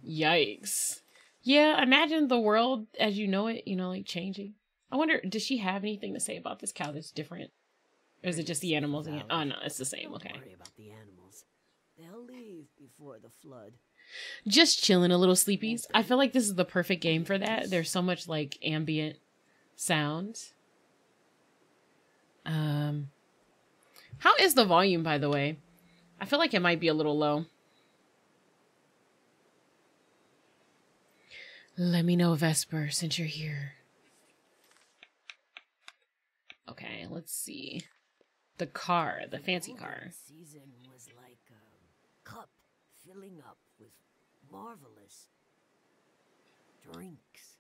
Yikes. Yeah, imagine the world as you know it, you know, like changing. I wonder, does she have anything to say about this cow that's different? Or is it just the animals again? Oh, no, it's the same. Okay. Don't worry about the animals. They'll leave before the flood. Just chilling, a little sleepies. I feel like this is the perfect game for that. There's so much like ambient sound. How is the volume, by the way? I feel like it might be a little low. Let me know, Vesper, since you're here. Okay, let's see. The car, the fancy car. Season was like a cup filling up with marvelous drinks.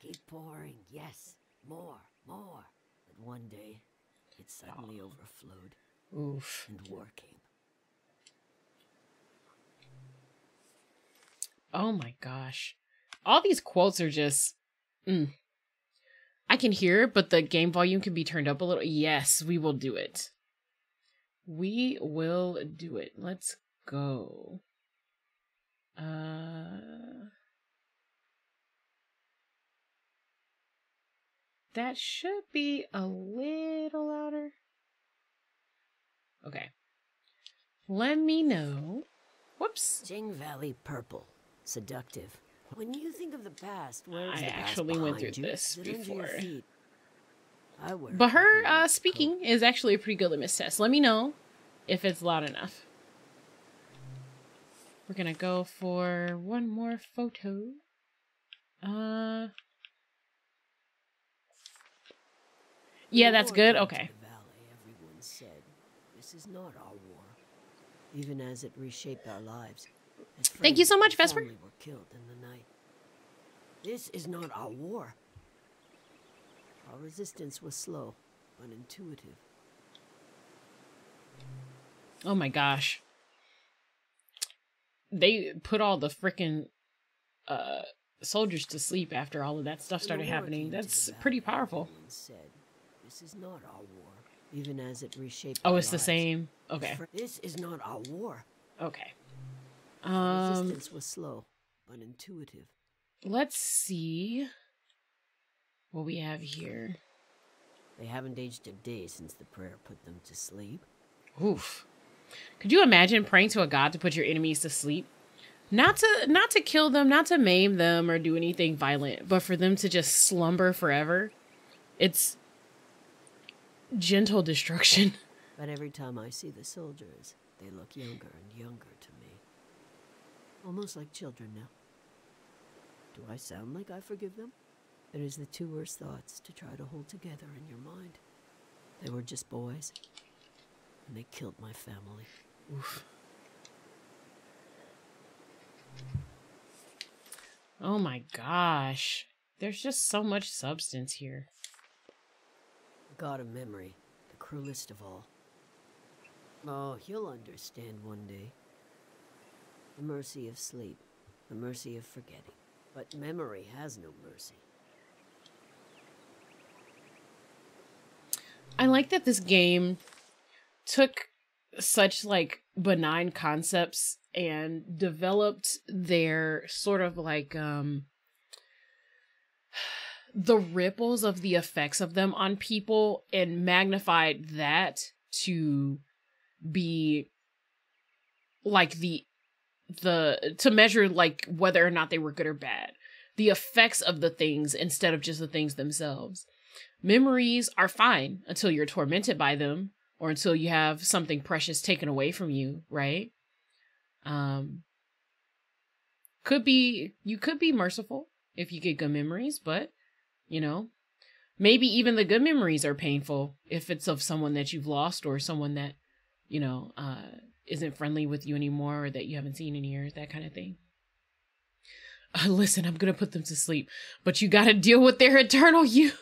Keep pouring, yes, more. But one day, it suddenly overflowed. Oof. And war came. Oh my gosh. All these quotes are just... I can hear it, but the game volume can be turned up a little. Yes, we will do it. We will do it. Let's go. That should be a little louder. Okay. Let me know. Whoops. Jing Valley purple. Seductive. When you think of the past, where is I the past actually went through behind you? this Is it under your before. feet? I wear But her a speaking coat. is actually a pretty good litmus test. Let me know if it's loud enough. We're gonna go for one more photo. Yeah, that's good. War came Okay. to the valley, everyone said. This is not our war. Even as it reshaped our lives. As Thank you friends so much, and Vesper. family were killed in the night. This is not our war. Our resistance was slow, but intuitive. Oh my gosh. They put all the frickin' soldiers to sleep after all of that stuff started When the war happening. came to That's the pretty valley, powerful. everyone said, this is not our war. Even as it reshaped Oh, our it's the lives. same. Okay. This is not our war. Okay. Resistance was slow, but intuitive. Let's see what we have here. They haven't aged a day since the prayer put them to sleep. Oof. Could you imagine praying to a god to put your enemies to sleep? Not to kill them, not to maim them or do anything violent, but for them to just slumber forever. It's gentle destruction. But every time I see the soldiers, they look younger and younger to me. Almost like children now. Do I sound like I forgive them? It is the two worst thoughts to try to hold together in your mind. They were just boys, and they killed my family. Oof. Oh my gosh. There's just so much substance here. God of memory, the cruelest of all. Oh, you'll understand one day. The mercy of sleep, the mercy of forgetting. But memory has no mercy. I like that this game took such like benign concepts and developed their sort of like the ripples of the effects of them on people and magnified that to be like to measure like whether or not they were good or bad, the effects of the things instead of just the things themselves. Memories are fine until you're tormented by them or until you have something precious taken away from you, right? You could be merciful if you get good memories, but you know, maybe even the good memories are painful if it's of someone that you've lost or someone that, you know, isn't friendly with you anymore or that you haven't seen in years, that kind of thing. Listen, I'm gonna put them to sleep, but you gotta deal with their eternal youth.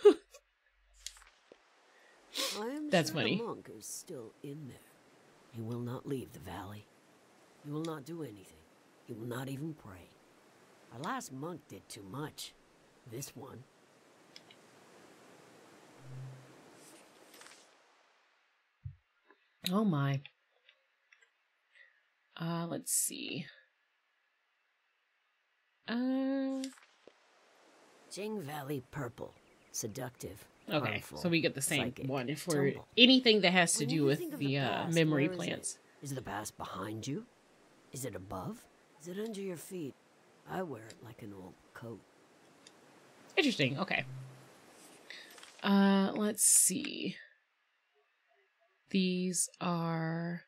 That's sure funny. The monk is still in there. He will not leave the valley. He will not do anything. He will not even pray. Our last monk did too much. This one. Oh my. Let's see. Jing Valley purple. Seductive. Okay, harmful, so we get the same psychic, one if we're tumble. anything that has to When do you with think of the past, memory where is plants. it? Is the past behind you? Is it above? Is it under your feet? I wear it like an old coat. Interesting. Okay. Let's see. These are.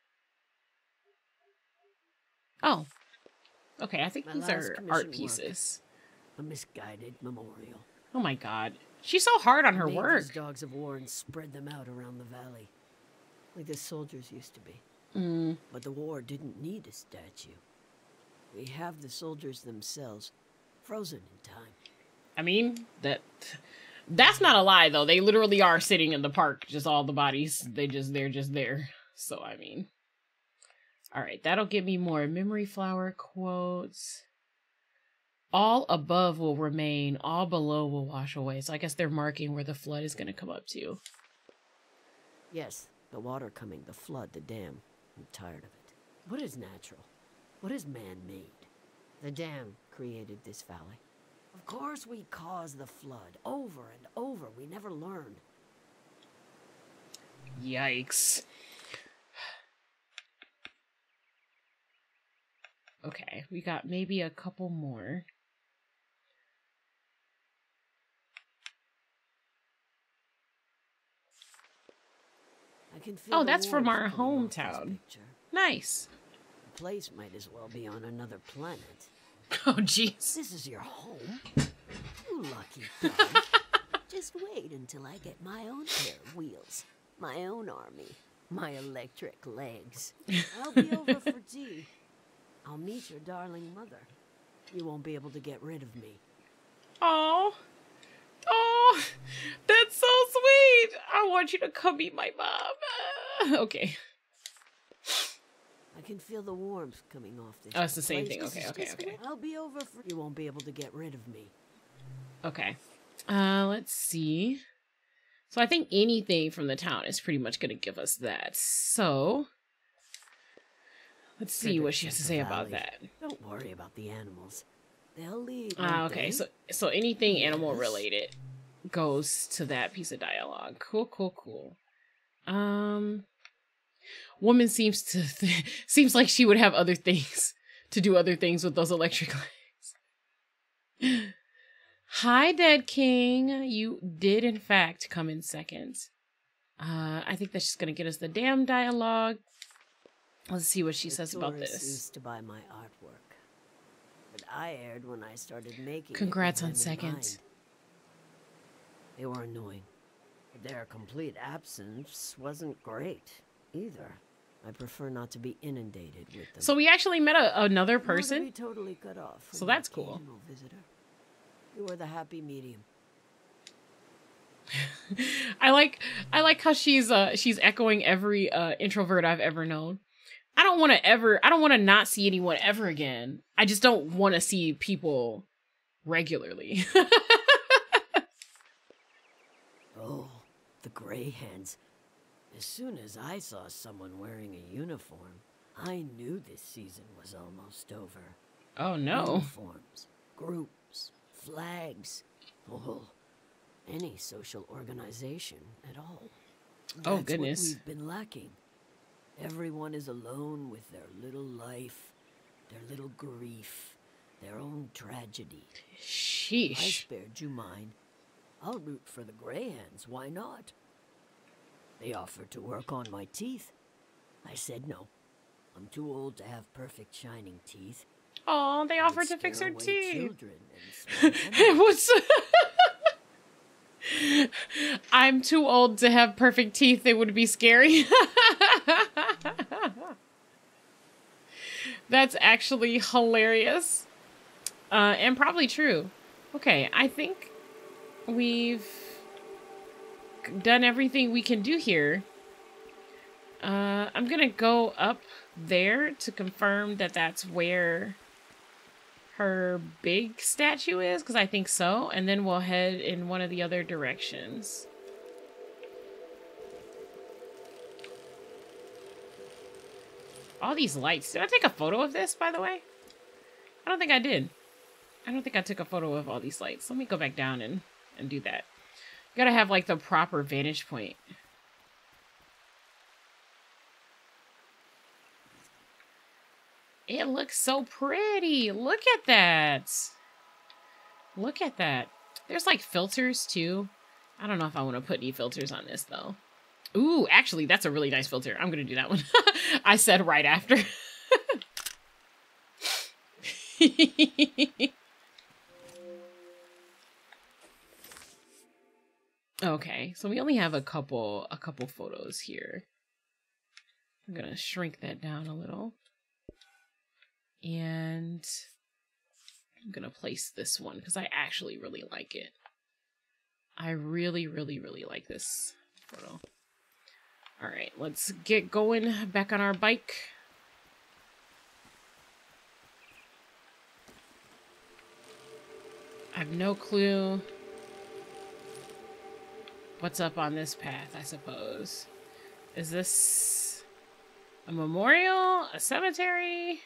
Oh. Okay, I think My these last are commissioned art work. pieces. A misguided memorial. Oh my god. She's so hard on her Made work. these dogs of war and spread them out around the valley, like the soldiers used to be. But the war didn't need a statue. We have the soldiers themselves, frozen in time. I mean, that's not a lie, though. They literally are sitting in the park, just all the bodies. They're just there. So, I mean. All right, that'll give me more memory flower quotes. All above will remain, all below will wash away. So I guess they're marking where the flood is going to come up to. Yes, the water coming, the flood, the dam. I'm tired of it. What is natural? What is man-made? The dam created this valley. Of course we caused the flood, over and over. We never learned. Yikes. Okay, we got maybe a couple more. I can feel Oh, the that's from warmth our coming off this hometown. picture. Nice. The place might as well be on another planet. Oh, jeez. This is your home? You lucky dog. Just wait until I get my own pair of wheels, my own army, my electric legs. I'll be over for tea. I'll meet your darling mother. You won't be able to get rid of me. Oh. Oh, that's so sweet. I want you to come meet my mom. Okay. I can feel the warmth coming off this. Oh, it's the same place. thing. Okay. I'll be over for. You won't be able to get rid of me. Okay. Let's see. So I think anything from the town is pretty much going to give us that. So let's see what she has to say about that. Don't worry about the animals. They'll leave. Okay. So anything animal related goes to that piece of dialogue. Cool. Woman seems like she would have other things to do other things with those electric legs. Hi, Dead King. You did in fact come in second. I think that's just gonna get us the damn dialogue. Let's see what she says about this. Used to buy my artwork, but I aired when I started making. Congrats on second. They were annoying. Their complete absence wasn't great either. I prefer not to be inundated with them. So we actually met another person. Not to be totally cut off from so that's the cool. occasional visitor. You were the happy medium. I like how she's echoing every introvert I've ever known. I don't want to not see anyone ever again. I just don't want to see people regularly. Oh, the gray hands. As soon as I saw someone wearing a uniform, I knew this season was almost over. Oh no. Uniforms, groups, flags. Oh, any social organization at all. Oh, goodness. That's what we've been lacking. Everyone is alone with their little life, their little grief, their own tragedy. Sheesh. I spared you mine. I'll root for the gray hands, why not? They offered to work on my teeth. I said no. I'm too old to have perfect shining teeth. Oh, they offered to fix her teeth. Children and What's I'm too old to have perfect teeth. They would be scary. That's actually hilarious. And probably true. Okay, I think we've done everything we can do here. I'm gonna go up there to confirm that that's where her big statue is, because I think so, and then we'll head in one of the other directions. All these lights. Did I take a photo of this, by the way? I don't think I did. I don't think I took a photo of all these lights. Let me go back down and do that. You gotta have, like, the proper vantage point. It looks so pretty. Look at that. Look at that. There's, like, filters, too. I don't know if I want to put any filters on this, though. Ooh, actually, that's a really nice filter. I'm gonna do that one. I said right after. Okay, so we only have a couple photos here. I'm gonna shrink that down a little. And I'm gonna place this one because I actually really like it. I really, really, really like this photo. All right, let's get going back on our bike. I have no clue what's up on this path, I suppose. Is this a memorial? A cemetery?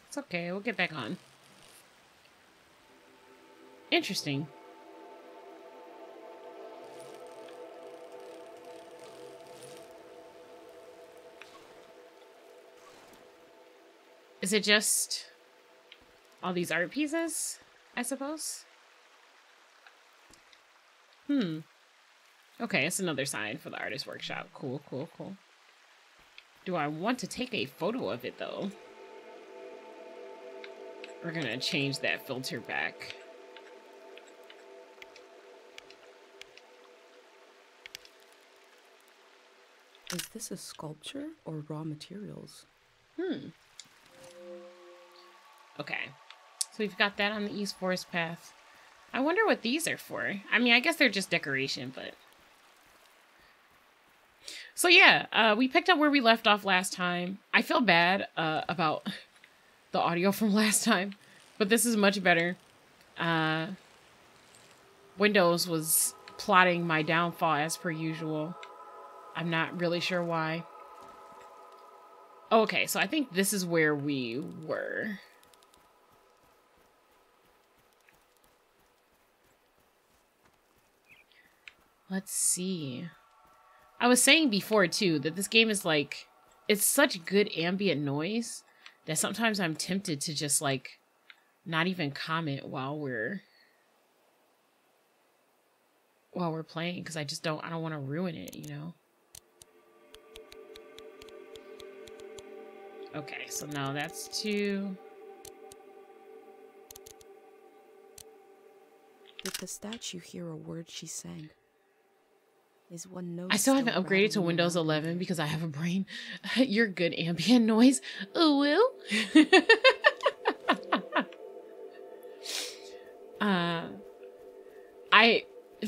It's okay, we'll get back on. Interesting. Is it just all these art pieces, I suppose? Okay, it's another sign for the artist workshop. Cool, cool, cool. Do I want to take a photo of it, though? We're gonna change that filter back. Is this a sculpture or raw materials? Okay. So we've got that on the East Forest path. I wonder what these are for. I mean, I guess they're just decoration, but... So yeah, we picked up where we left off last time. I feel bad about the audio from last time, but this is much better. Windows was plotting my downfall as per usual. I'm not really sure why. Okay, so I think this is where we were. Let's see. I was saying before, too, that this game is like... It's such good ambient noise that sometimes I'm tempted to just, like, not even comment while we're playing, because I don't want to ruin it, you know? Okay, so now that's 2. Did the statue hear a word she sang? Is one note I still haven't upgraded to Windows 11 because I have a brain. You're good ambient noise. Ooh, woo.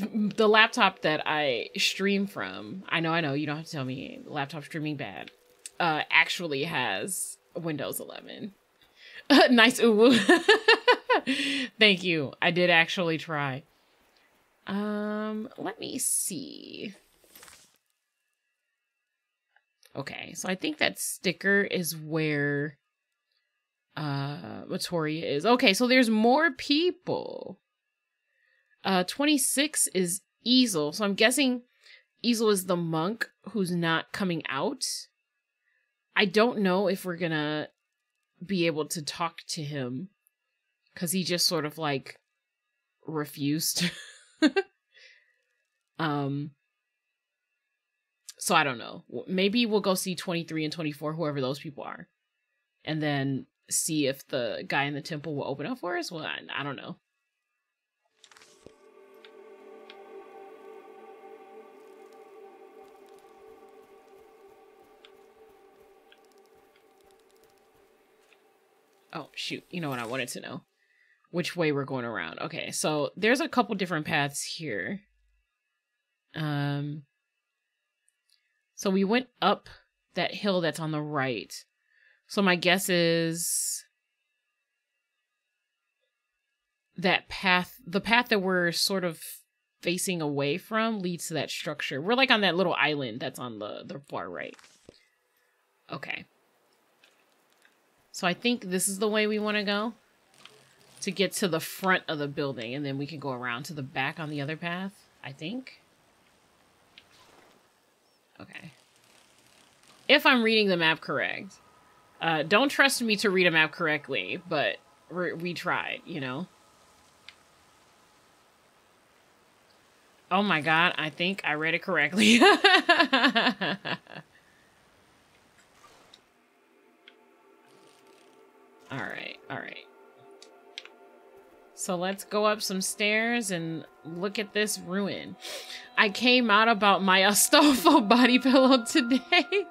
The laptop that I stream from, I know, you don't have to tell me, laptop streaming bad, actually has Windows 11. Nice, ooh, woo. Thank you. I did actually try. Let me see. Okay, so I think that sticker is where Matoria is. Okay, so there's more people. 26 is Easel. So I'm guessing Easel is the monk who's not coming out. I don't know if we're gonna be able to talk to him because he just sort of like refused. So I don't know. Maybe we'll go see 23 and 24, whoever those people are, and then see if the guy in the temple will open up for us. Well, I don't know. Oh, shoot. You know what I wanted to know? Which way we're going around. Okay, so there's a couple different paths here. So we went up that hill that's on the right. So my guess is that path, the path that we're sort of facing away from leads to that structure. We're like on that little island that's on the far right. Okay. So I think this is the way we want to go to get to the front of the building, and then we can go around to the back on the other path, I think. Okay. If I'm reading the map correct. Don't trust me to read a map correctly, but we tried, you know? Oh my god, I think I read it correctly. Alright, alright. So let's go up some stairs and look at this ruin. I came out about my Astolfo body pillow today.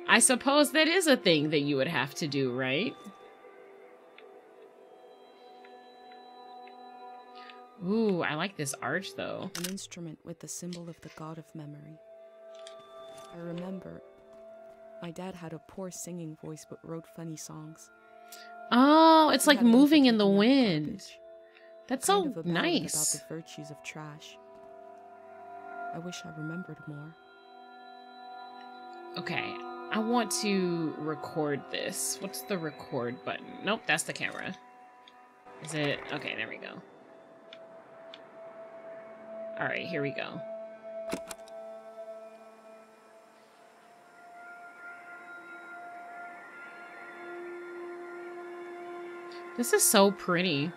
I suppose that is a thing that you would have to do, right? Ooh, I like this arch, though. An instrument with the symbol of the god of memory. I remember my dad had a poor singing voice but wrote funny songs. Oh, it's He like had one for moving in taking the out wind. garbage. That's Kind so of a ballad nice. about the virtues of trash. I wish I remembered more. Okay, I want to record this. What's the record button? Nope, that's the camera. Is it? Okay, there we go. All right, here we go. This is so pretty.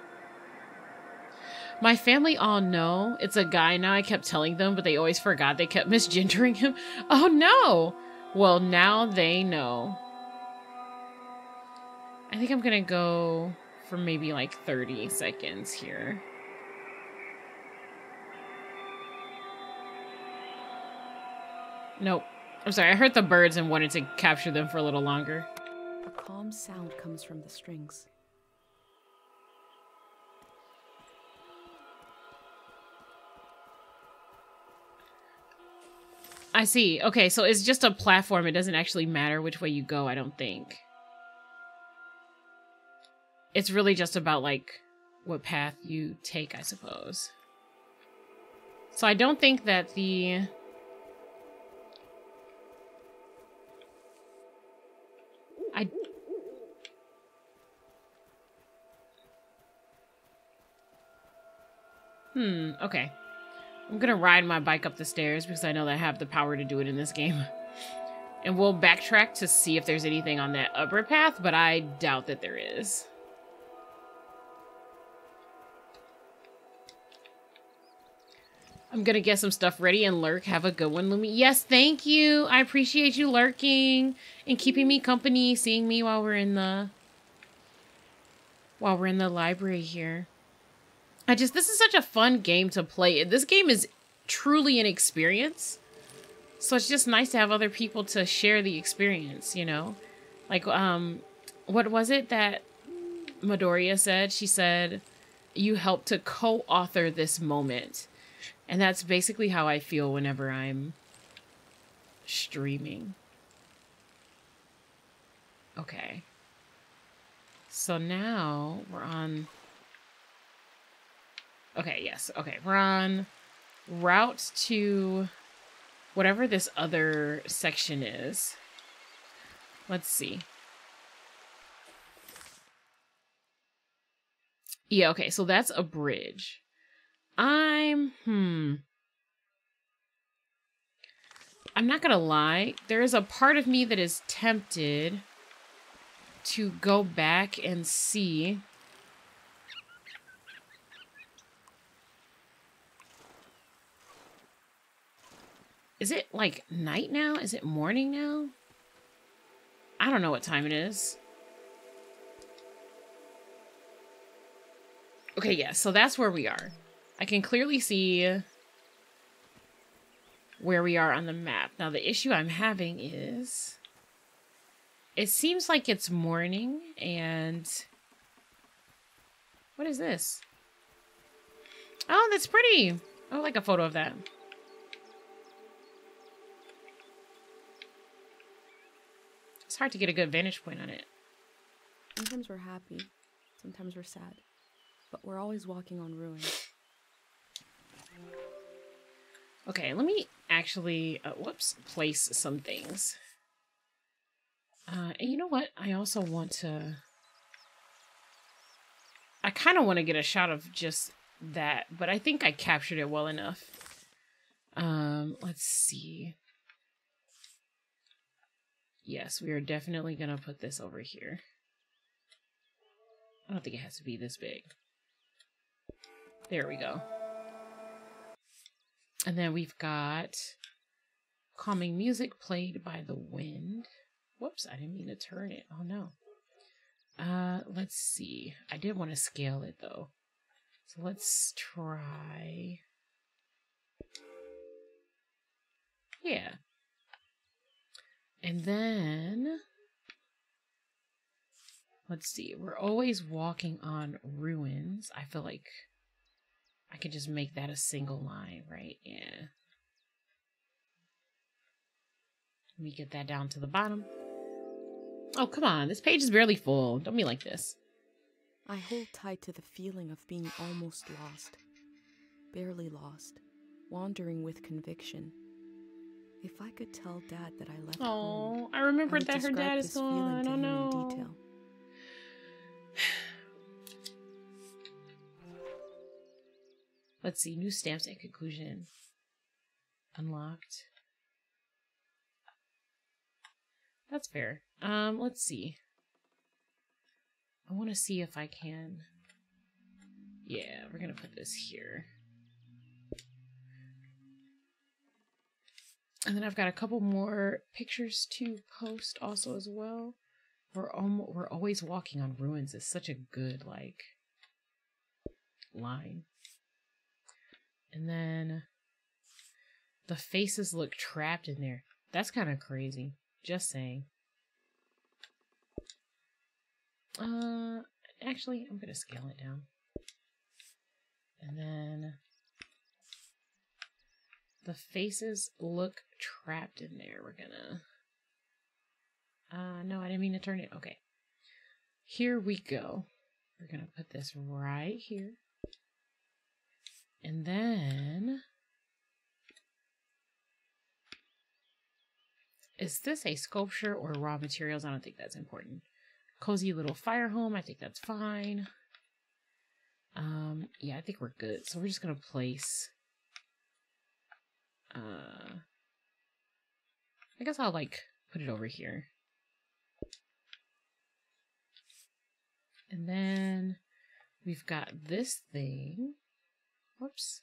My family all know it's a guy now. I kept telling them, but they always forgot. They kept misgendering him. Oh no! Well, now they know. I think I'm gonna go for maybe like 30 seconds here. Nope. I'm sorry, I heard the birds and wanted to capture them for a little longer. A calm sound comes from the strings. I see. Okay, so it's just a platform. It doesn't actually matter which way you go, I don't think. It's really just about, like, what path you take, I suppose. So I don't think that the... okay. I'm gonna ride my bike up the stairs because I know that I have the power to do it in this game. And we'll backtrack to see if there's anything on that upper path, but I doubt that there is. I'm gonna get some stuff ready and lurk. Have a good one, Lumi. Yes, thank you. I appreciate you lurking and keeping me company, seeing me while we're in the library here. This is such a fun game to play. This game is truly an experience. So it's just nice to have other people to share the experience, you know? Like, what was it that Midoriya said? She said, you helped to co-author this moment. And that's basically how I feel whenever I'm streaming. Okay. So now we're on... Okay, yes. Okay, we're on route to whatever this other section is. Let's see. Yeah, okay, so that's a bridge. I'm not gonna lie. There is a part of me that is tempted to go back and see... Is it, like, night now? Is it morning now? I don't know what time it is. Okay, yeah, so that's where we are. I can clearly see where we are on the map. Now, the issue I'm having is... It seems like it's morning, and... What is this? Oh, that's pretty! I would like a photo of that. It's hard to get a good vantage point on it. Sometimes we're happy, sometimes we're sad, but we're always walking on ruins. Okay, let me actually, place some things. And you know what? I also want to... I kind of want to get a shot of just that, but I think I captured it well enough. Let's see. Yes, we are definitely going to put this over here. I don't think it has to be this big. There we go. And then we've got calming music played by the wind. Whoops, I didn't mean to turn it. Oh no. Let's see. I did want to scale it though. So let's try. Yeah. And then let's see. We're always walking on ruins. I feel like I could just make that a single line, right? Yeah. Let me get that down to the bottom. Oh, come on. This page is barely full. Don't be like this. I hold tight to the feeling of being almost lost. Barely lost. Wandering with conviction. If I could tell Dad that I left home, I remembered I would that her dad is describe this feeling gone. to Oh him in no. detail. Let's see. New stamps and conclusion. Unlocked. That's fair. Let's see. I want to see if I can. Yeah, we're gonna put this here. And then I've got a couple more pictures to post also as well. We're always walking on ruins is such a good like line. And then the faces look trapped in there. That's kind of crazy. Just saying. Actually, I'm gonna scale it down. And then the faces look trapped in there. We're gonna... no, I didn't mean to turn it. Okay. Here we go. We're gonna put this right here. And then... Is this a sculpture or raw materials? I don't think that's important. Cozy little fire home. I think that's fine. Yeah, I think we're good. So we're just gonna place... I guess I'll like put it over here. And then we've got this thing. Whoops.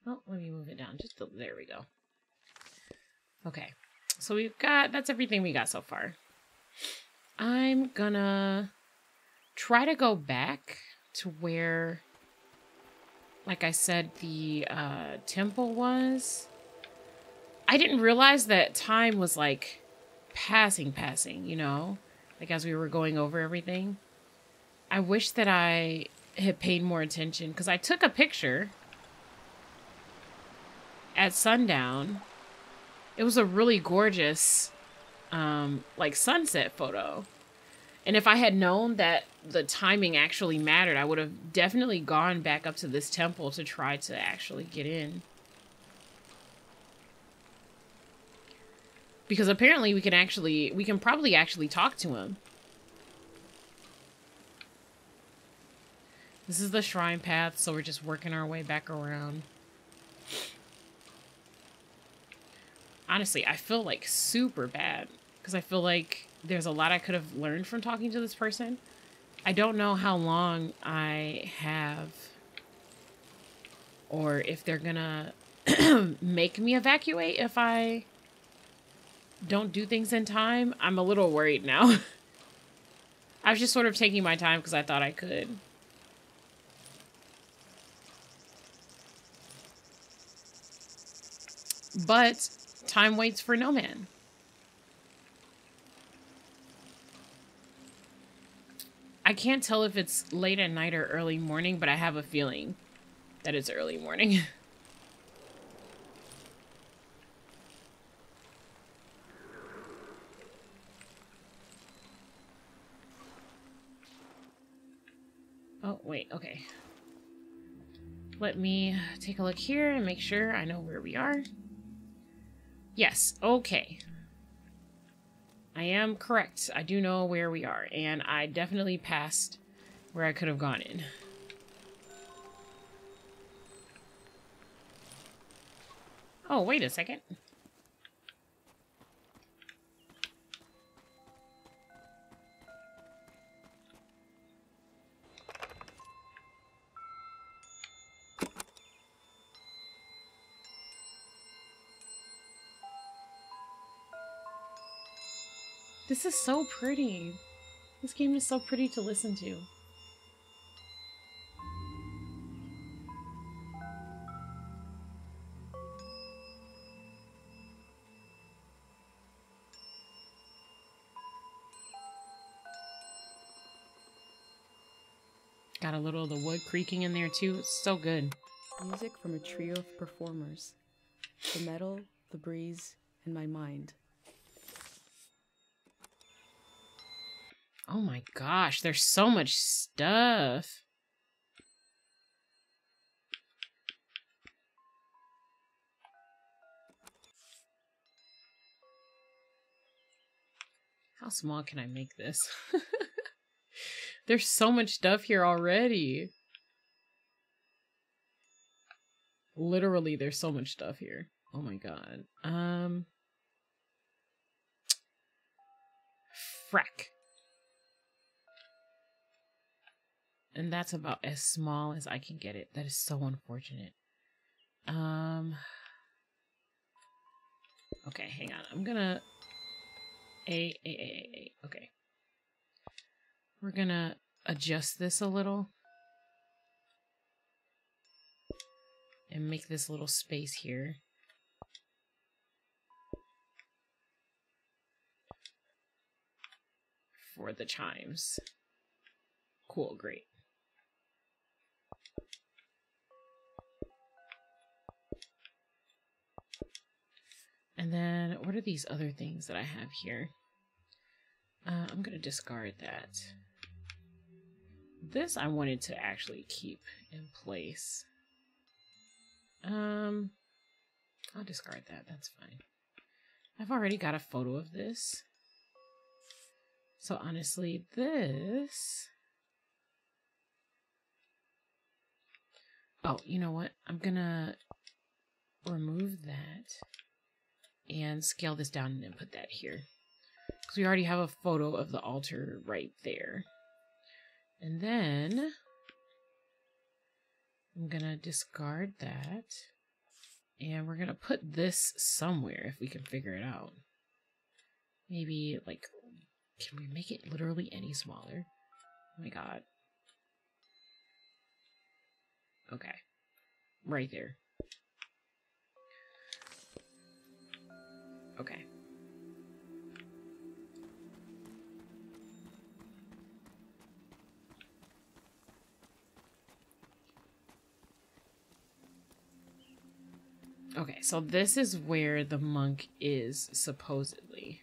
Oh, let me move it down. There we go. Okay. So we've got, that's everything we got so far. I'm gonna try to go back to where, like I said, the temple was. I didn't realize that time was like passing, you know? Like as we were going over everything. I wish that I had paid more attention because I took a picture at sundown. It was a really gorgeous like sunset photo. And if I had known that the timing actually mattered, I would have definitely gone back up to this temple to try to actually get in. Because apparently we can probably actually talk to him. This is the shrine path, so we're just working our way back around. Honestly, I feel like super bad because I feel like there's a lot I could have learned from talking to this person. I don't know how long I have or if they're gonna make me evacuate if I don't do things in time. I'm a little worried now. I was just sort of taking my time because I thought I could. But time waits for no man. I can't tell if it's late at night or early morning, but I have a feeling that it's early morning. Oh, wait, okay. Let me take a look here and make sure I know where we are. Yes, okay. I am correct. I do know where we are, and I definitely passed where I could have gone in. Oh, wait a second. This is so pretty. This game is so pretty to listen to. Got a little of the wood creaking in there too. It's so good. Music from a trio of performers. The metal, the breeze, and my mind. Oh my gosh, there's so much stuff. How small can I make this? There's so much stuff here already. Literally, there's so much stuff here. Oh my god. Frack. And that's about as small as I can get it. That is so unfortunate. Okay, hang on. I'm gonna... Okay. We're gonna adjust this a little. And make this little space here. For the chimes. Cool, great. And then, what are these other things that I have here? I'm gonna discard that. This I wanted to actually keep in place. I'll discard that, that's fine. I've already got a photo of this. So honestly, this... Oh, you know what? I'm gonna remove that and scale this down and then put that here. Because we already have a photo of the altar right there. And then I'm gonna discard that. And we're gonna put this somewhere if we can figure it out. Maybe, like, can we make it literally any smaller? Oh my god. Okay. Right there. Okay. Okay, so this is where the monk is, supposedly.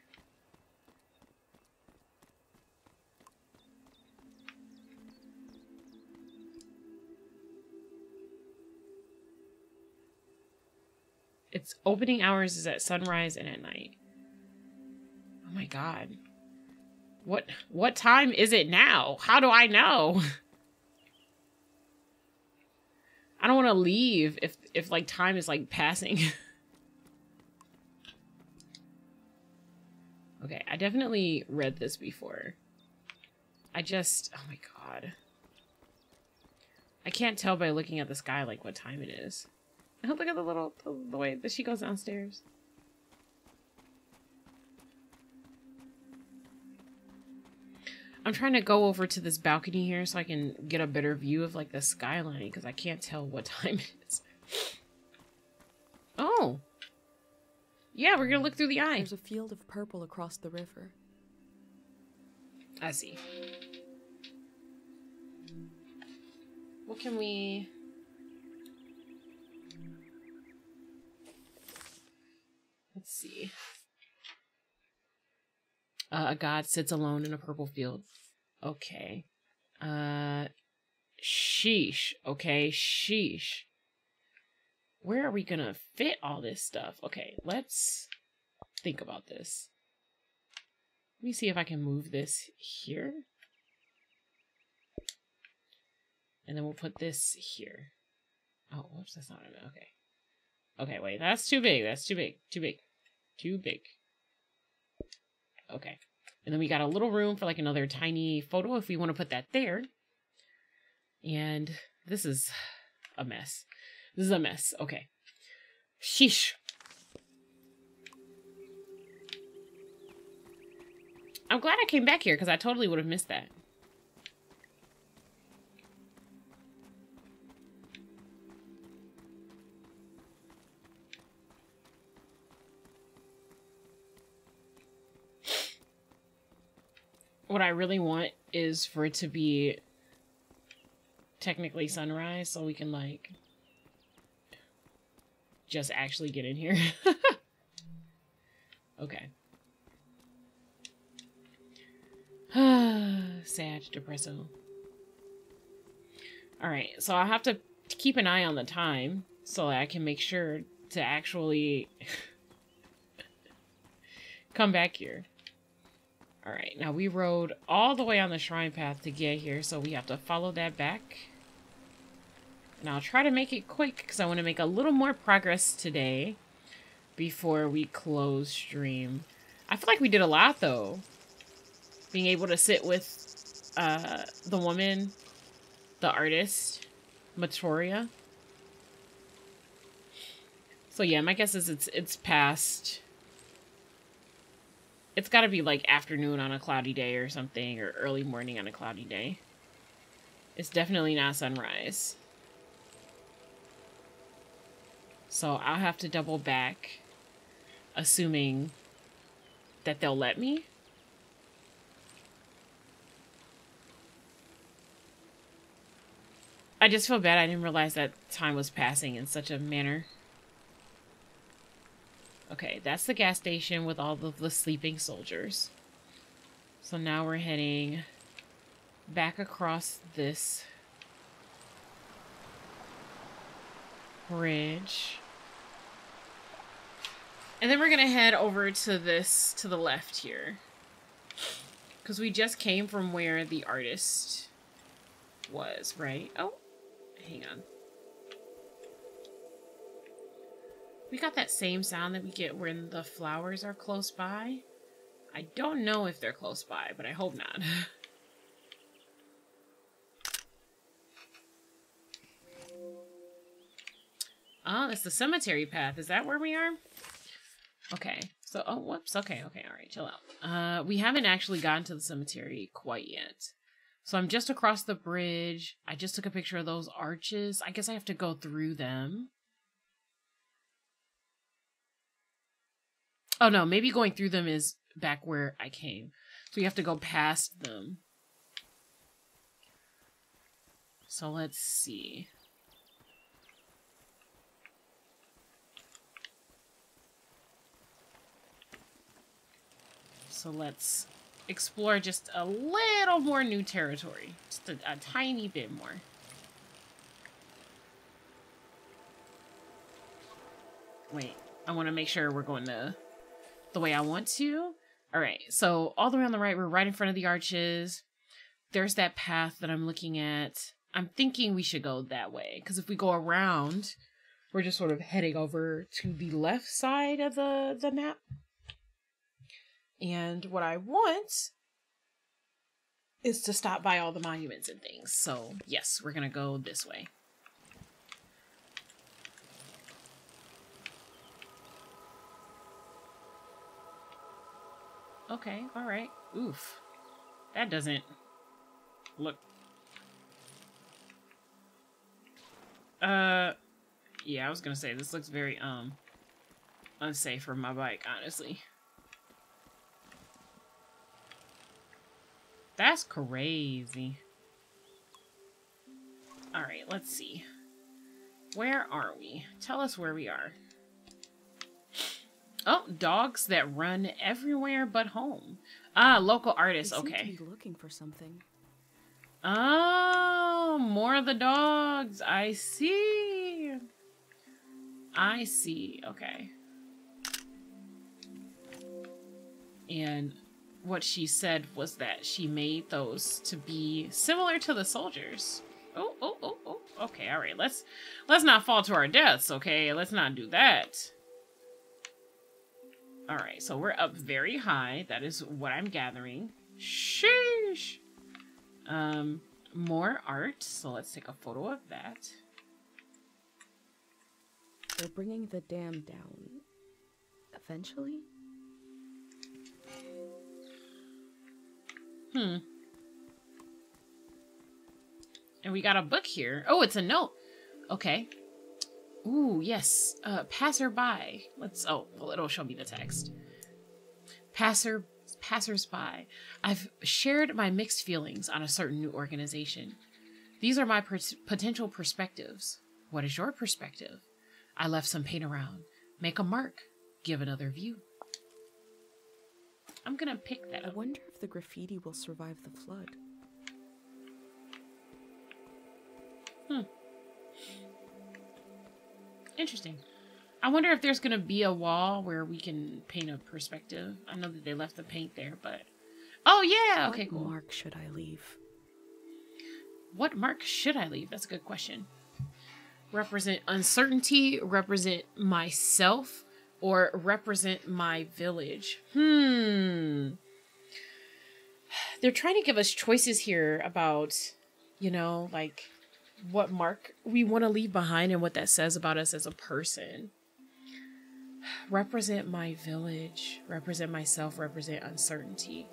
Its opening hours is at sunrise and at night. Oh my god. What time is it now? How do I know? I don't want to leave if like time is like passing. Okay, I definitely read this before. Oh my god. I can't tell by looking at the sky like what time it is. Oh, look at the way that she goes downstairs. I'm trying to go over to this balcony here so I can get a better view of like the skyline because I can't tell what time it is. Oh. Yeah, we're gonna look through the eye. There's a field of purple across the river. I see. What can we... Let's see. A god sits alone in a purple field. Okay. Sheesh. Okay, sheesh. Where are we gonna fit all this stuff? Okay, let's think about this. Let me see if I can move this here. And then we'll put this here. Oh, whoops, that's not it. Okay. Okay, wait, that's too big. That's too big. Too big. Too big. Okay. And then we got a little room for like another tiny photo if we want to put that there. And this is a mess. This is a mess. Okay. Sheesh. I'm glad I came back here because I totally would have missed that. What I really want is for it to be technically sunrise so we can, like, just actually get in here. Okay. Sad, depresso. Alright, so I'll have to keep an eye on the time so that I can make sure to actually come back here. Alright, now we rode all the way on the shrine path to get here, so we have to follow that back. And I'll try to make it quick because I want to make a little more progress today before we close stream. I feel like we did a lot, though. Being able to sit with the woman, the artist, Matoria. So yeah, my guess is it's past. It's got to be like afternoon on a cloudy day or something, or early morning on a cloudy day. It's definitely not sunrise. So I'll have to double back, assuming that they'll let me. I just feel bad I didn't realize that time was passing in such a manner. Okay, that's the gas station with all of the sleeping soldiers. So now we're heading back across this bridge. And then we're gonna head over to this, to the left here. Because we just came from where the artist was, right? Oh, hang on. We got that same sound that we get when the flowers are close by. I don't know if they're close by, but I hope not. Oh, it's the cemetery path. Is that where we are? Okay. So, oh, whoops. Okay, all right, chill out. We haven't actually gotten to the cemetery quite yet. So I'm just across the bridge. I just took a picture of those arches. I guess I have to go through them. Oh no, maybe going through them is back where I came. So you have to go past them. So let's see. So let's explore just a little more new territory. Just a tiny bit more. Wait, I want to make sure we're going the way I want to. All right, so all the way on the right, we're right in front of the arches. There's that path that I'm looking at. I'm thinking we should go that way, because if we go around, we're just sort of heading over to the left side of the map. And what I want is to stop by all the monuments and things. So yes, we're gonna go this way. Okay, all right. Oof. That doesn't look... Yeah, I was gonna say, this looks very, unsafe for my bike, honestly. That's crazy. Alright, let's see. Where are we? Tell us where we are. Oh, dogs that run everywhere but home. Ah, local artists. Okay. Seem to be looking for something. Oh, more of the dogs. I see. I see. Okay. And what she said was that she made those to be similar to the soldiers. Oh. Okay, all right. Let's not fall to our deaths, okay? Let's not do that. All right, so we're up very high. That is what I'm gathering. Sheesh. More art. So let's take a photo of that. They're bringing the dam down. Eventually? And we got a book here. Oh, it's a note. Okay. Ooh, yes. Passerby. Well, it'll show me the text. Passersby. I've shared my mixed feelings on a certain new organization. These are my potential perspectives. What is your perspective? I left some paint around. Make a mark. Give another view. I'm gonna pick that up. I wonder if the graffiti will survive the flood. Interesting. I wonder if there's gonna be a wall where we can paint a perspective. I know that they left the paint there, but... Oh, yeah! Okay, cool. What mark should I leave? What mark should I leave? That's a good question. Represent uncertainty, represent myself, or represent my village. They're trying to give us choices here about, you know, like, what mark we want to leave behind and what that says about us as a person. Represent my village, represent myself, represent uncertainty.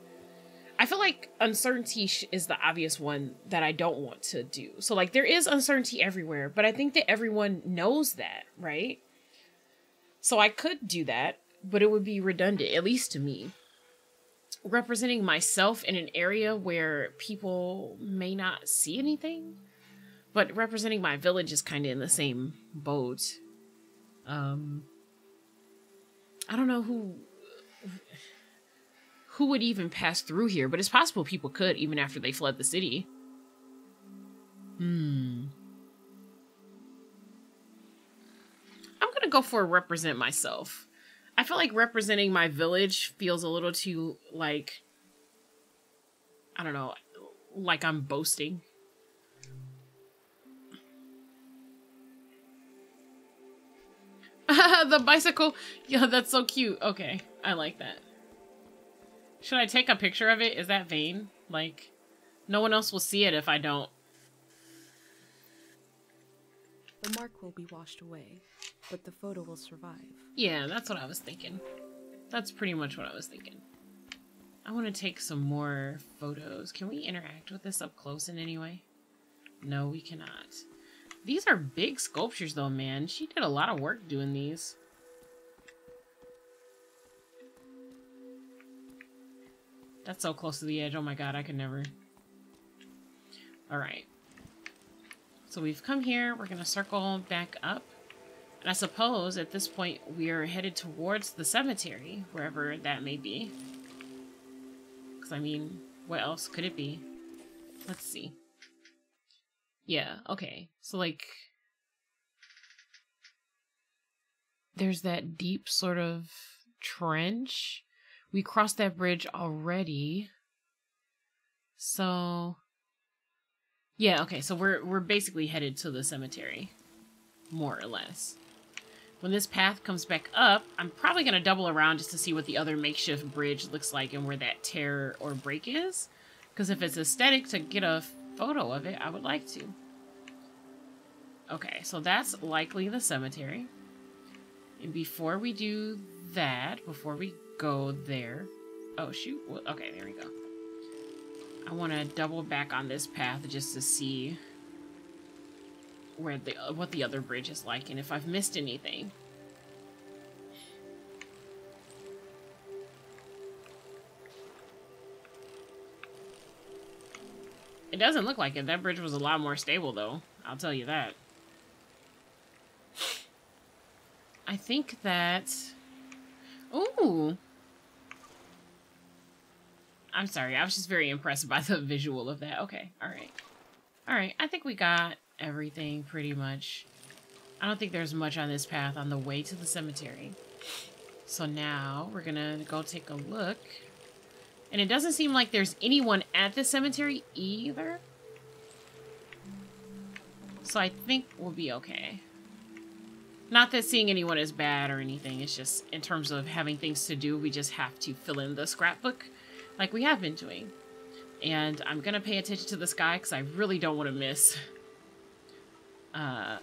I feel like uncertainty is the obvious one that I don't want to do. So, like, there is uncertainty everywhere, but I think that everyone knows that, right? So I could do that, but it would be redundant, at least to me. Representing myself in an area where people may not see anything, but representing my village is kind of in the same boat. I don't know who would even pass through here, but it's possible people could even after they fled the city. I'm gonna go for represent myself. I feel like representing my village feels a little too, like, I don't know, like I'm boasting. The bicycle. Yeah, that's so cute. Okay, I like that. Should I take a picture of it? Is that vain? Like, no one else will see it if I don't. The mark will be washed away, but the photo will survive. Yeah, that's what I was thinking. That's pretty much what I was thinking. I want to take some more photos. Can we interact with this up close in any way? No, we cannot. These are big sculptures though, man. She did a lot of work doing these. That's so close to the edge. Oh my god, I could never. Alright. So we've come here. We're going to circle back up. And I suppose at this point we are headed towards the cemetery, wherever that may be. Because, I mean, what else could it be? Let's see. Yeah, okay. So, like, there's that deep sort of trench. We crossed that bridge already. So, yeah, okay. So we're basically headed to the cemetery, more or less. When this path comes back up, I'm probably going to double around just to see what the other makeshift bridge looks like and where that tear or break is. Because if it's aesthetic to get a photo of it, I would like to. Okay, so that's likely the cemetery. And before we do that, before we go there... Oh, shoot. Okay, there we go. I want to double back on this path just to see where what the other bridge is like and if I've missed anything. It doesn't look like it. That bridge was a lot more stable, though. I'll tell you that. I think that... Ooh! I'm sorry. I was just very impressed by the visual of that. Okay. Alright. Alright. I think we got everything pretty much. I don't think there's much on this path on the way to the cemetery. So now we're gonna go take a look. And it doesn't seem like there's anyone at the cemetery either. So I think we'll be okay. Not that seeing anyone is bad or anything. It's just in terms of having things to do, we just have to fill in the scrapbook like we have been doing. And I'm going to pay attention to the sky because I really don't want to miss. I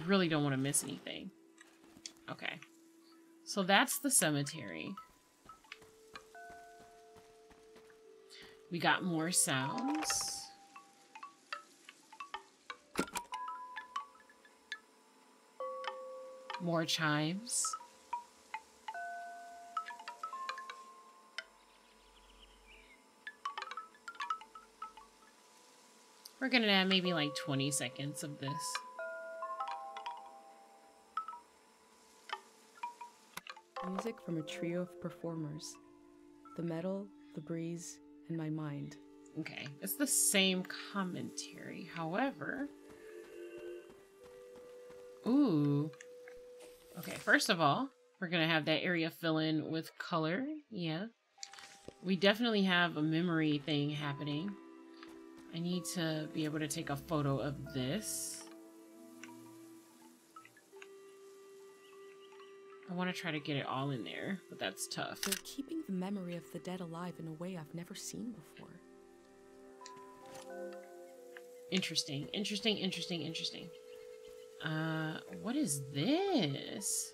really don't want to miss anything. Okay. So that's the cemetery. We got more sounds. More chimes. We're gonna add maybe like 20 seconds of this. Music from a trio of performers. The metal, the breeze, and my mind. Okay, it's the same commentary, however... Ooh. Okay, first of all, we're gonna have that area fill in with color. Yeah. We definitely have a memory thing happening. I need to be able to take a photo of this. I want to try to get it all in there, but that's tough. They're keeping the memory of the dead alive in a way I've never seen before. Interesting, interesting, interesting, interesting. What is this?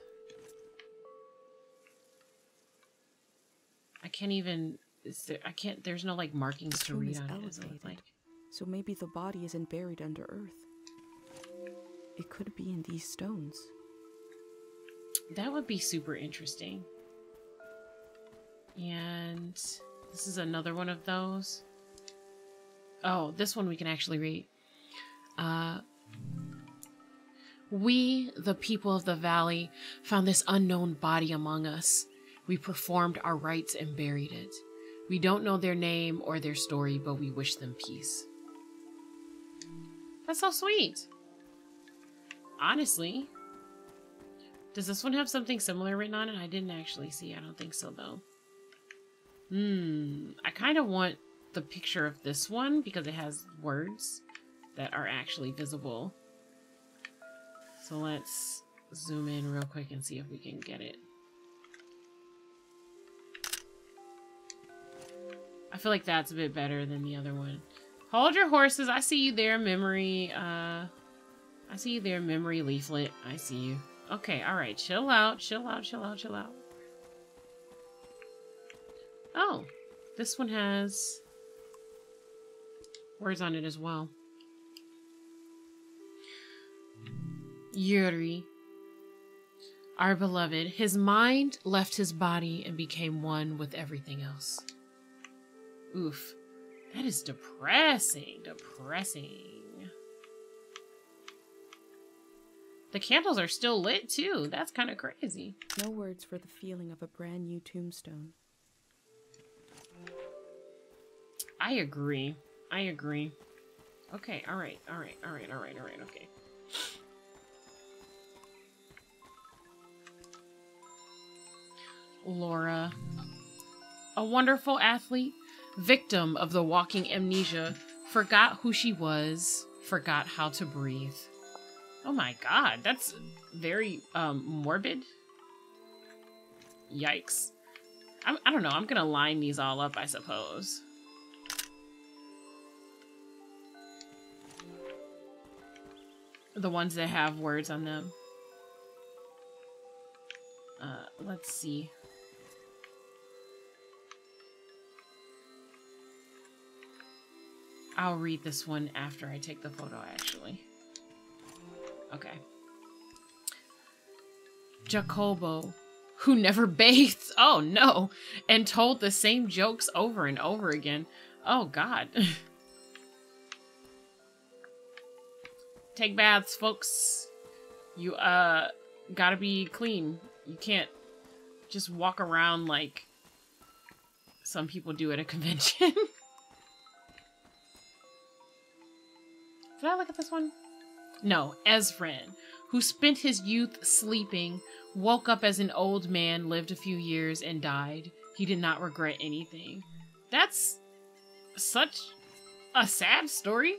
I can't even... there's no, like, markings to read on it, so it's like... So maybe the body isn't buried under earth. It could be in these stones. That would be super interesting. And this is another one of those. Oh, this one we can actually read. We, the people of the valley, found this unknown body among us. We performed our rites and buried it. We don't know their name or their story, but we wish them peace. That's so sweet. Honestly. Does this one have something similar written on it? I didn't actually see. I don't think so, though. I kind of want the picture of this one because it has words that are actually visible. So let's zoom in real quick and see if we can get it. I feel like that's a bit better than the other one. Hold your horses. I see you there, memory. I see you there, memory leaflet. I see you. Okay, alright. Chill out, chill out, chill out, chill out. Oh, this one has words on it as well. Yuri, our beloved, his mind left his body and became one with everything else. Oof. That is depressing. Depressing. The candles are still lit too. That's kind of crazy. No words for the feeling of a brand new tombstone. I agree. I agree. Okay, alright, alright, alright, alright, alright, okay. Laura. A wonderful athlete, victim of the walking amnesia, forgot who she was, forgot how to breathe. Oh my god, that's very morbid. Yikes. I don't know, I'm gonna line these all up, I suppose. The ones that have words on them. Let's see. I'll read this one after I take the photo, actually. Okay. Jacobo, who never bathed, oh no, and told the same jokes over and over again. Oh god. Take baths, folks. You, gotta be clean. You can't just walk around like some people do at a convention. Did I look at this one? No, Ezran, who spent his youth sleeping, woke up as an old man, lived a few years, and died. He did not regret anything. That's such a sad story.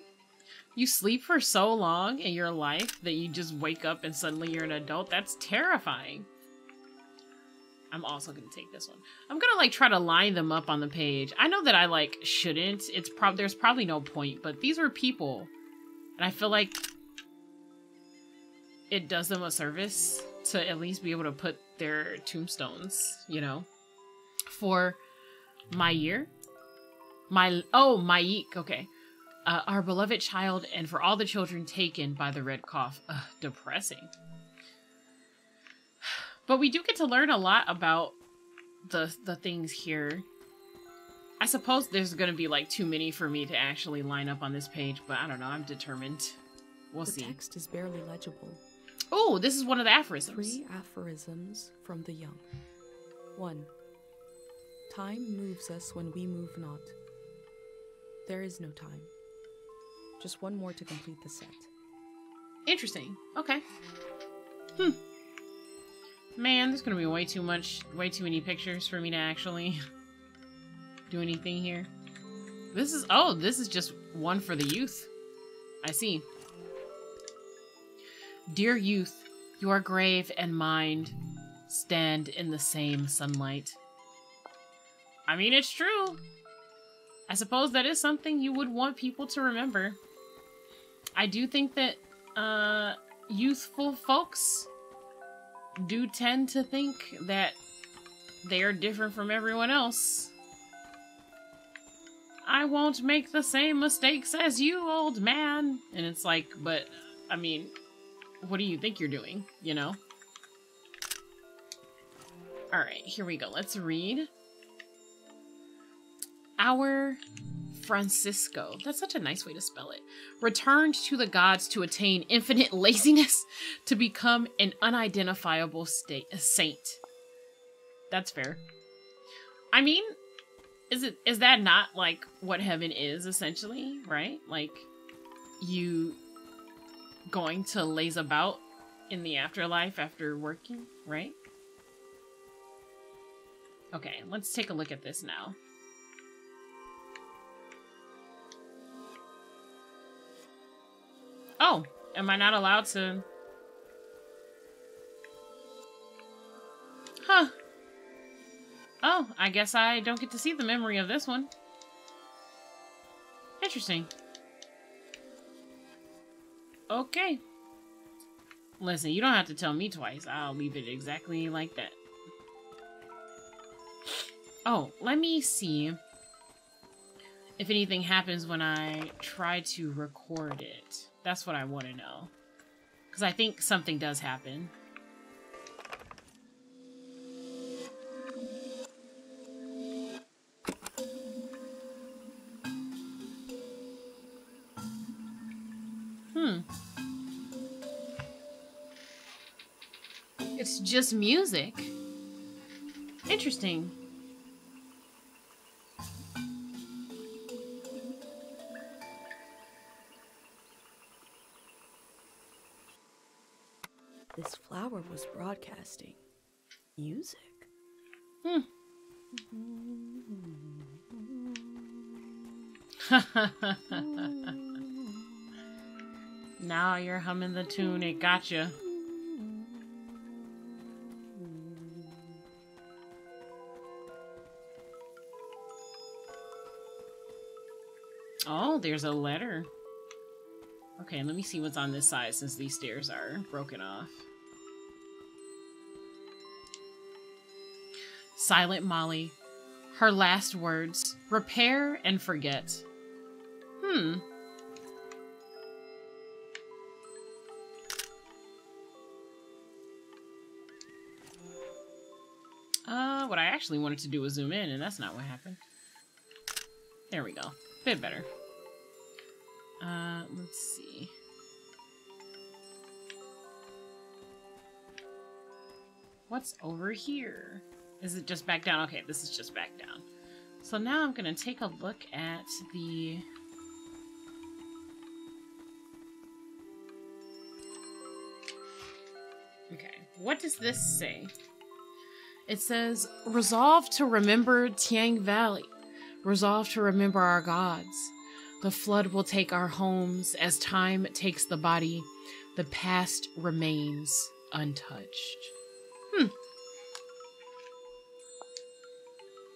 You sleep for so long in your life that you just wake up and suddenly you're an adult. That's terrifying. I'm also gonna take this one. I'm gonna like try to line them up on the page. I know that I like shouldn't. There's probably no point, but these are people. And I feel like it does them a service to at least be able to put their tombstones, you know, for my year. Maik, okay. Our beloved child, and for all the children taken by the red cough. Depressing. But we do get to learn a lot about the things here. I suppose there's going to be like too many for me to actually line up on this page, but I don't know. I'm determined. We'll see. The text is barely legible. Oh, this is one of the aphorisms. 3 aphorisms from the young. 1. Time moves us when we move not. There is no time. Just one more to complete the set. Interesting. Okay. Man, there's gonna be way too many pictures for me to actually do anything here. This is just one for the youth. I see. Dear youth, your grave and mind stand in the same sunlight. I mean, it's true. I suppose that is something you would want people to remember. I do think that youthful folks do tend to think that they are different from everyone else. I won't make the same mistakes as you, old man. And it's like, but, I mean, what do you think you're doing, you know? Alright, here we go. Let's read. Our Francisco, that's such a nice way to spell it, returned to the gods to attain infinite laziness to become an unidentifiable saint. That's fair. I mean, is that not like what heaven is essentially, right? Like you going to laze about in the afterlife after working, right? Okay, let's take a look at this now. Oh, am I not allowed to? Huh. Oh, I guess I don't get to see the memory of this one. Interesting. Okay. Listen, you don't have to tell me twice. I'll leave it exactly like that. Oh, let me see if anything happens when I try to record it. That's what I want to know. Because I think something does happen. It's just music. Interesting. This flower was broadcasting music. Now you're humming the tune. It gotcha. Oh, there's a letter. Okay, let me see what's on this side since these stairs are broken off. Silent Molly. Her last words. Repair and forget. What I actually wanted to do was zoom in, and that's not what happened. There we go. Bit better. Let's see. What's over here? Is it just back down? Okay, this is just back down. So now I'm gonna take a look at the... Okay, what does this say? It says, resolve to remember Tiang Valley. Resolve to remember our gods. The flood will take our homes as time takes the body. The past remains untouched.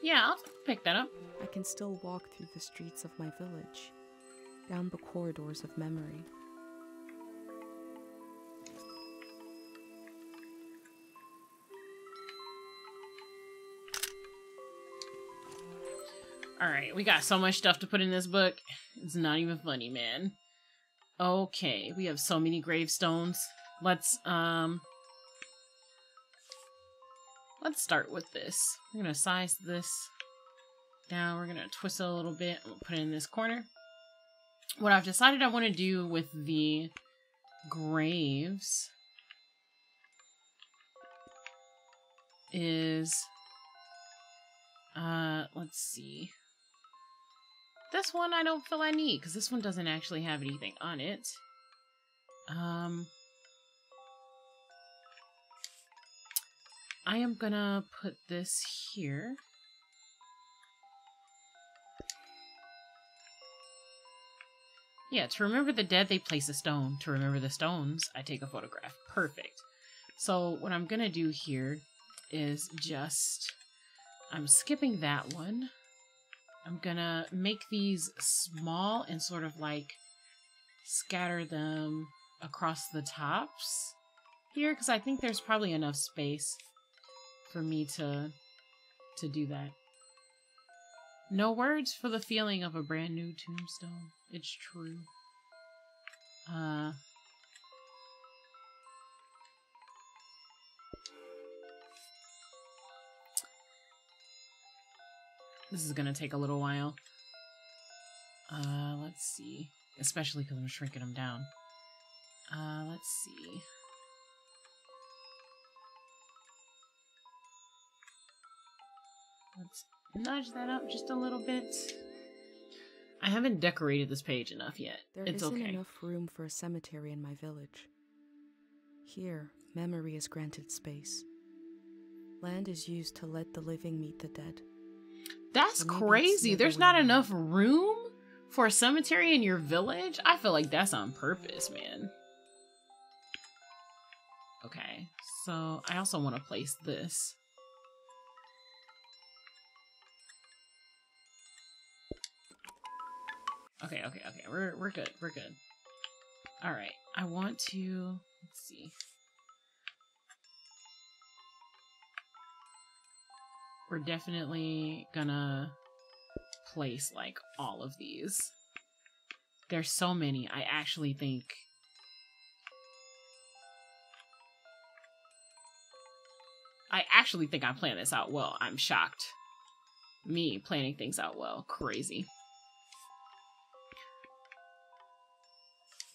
Yeah, I'll pick that up. I can still walk through the streets of my village, down the corridors of memory. Alright, we got so much stuff to put in this book. It's not even funny, man. Okay, we have so many gravestones. Let's start with this. We're gonna size this down. We're gonna twist it a little bit. I'm gonna put it in this corner. What I've decided I want to do with the graves is, let's see. This one I don't feel I need, because this one doesn't actually have anything on it. I am gonna put this here. Yeah, to remember the dead, they place a stone. To remember the stones, I take a photograph. Perfect. So what I'm gonna do here is just, I'm skipping that one. I'm gonna make these small and sort of like scatter them across the tops here, because I think there's probably enough space for me to do that. No words for the feeling of a brand new tombstone. It's true. This is gonna take a little while. Let's see. Especially because I'm shrinking them down. Let's see. Let's nudge that up just a little bit. I haven't decorated this page enough yet. It's okay. There isn't enough room for a cemetery in my village. Here, memory is granted space. Land is used to let the living meet the dead. That's crazy. There's not enough room for a cemetery in your village? I feel like that's on purpose, man. Okay, so I also want to place this. Okay. We're good. We're good. All right. I want to, let's see. We're definitely gonna place like all of these. There's so many. I actually think I planned this out well. I'm shocked. Me planning things out well. Crazy.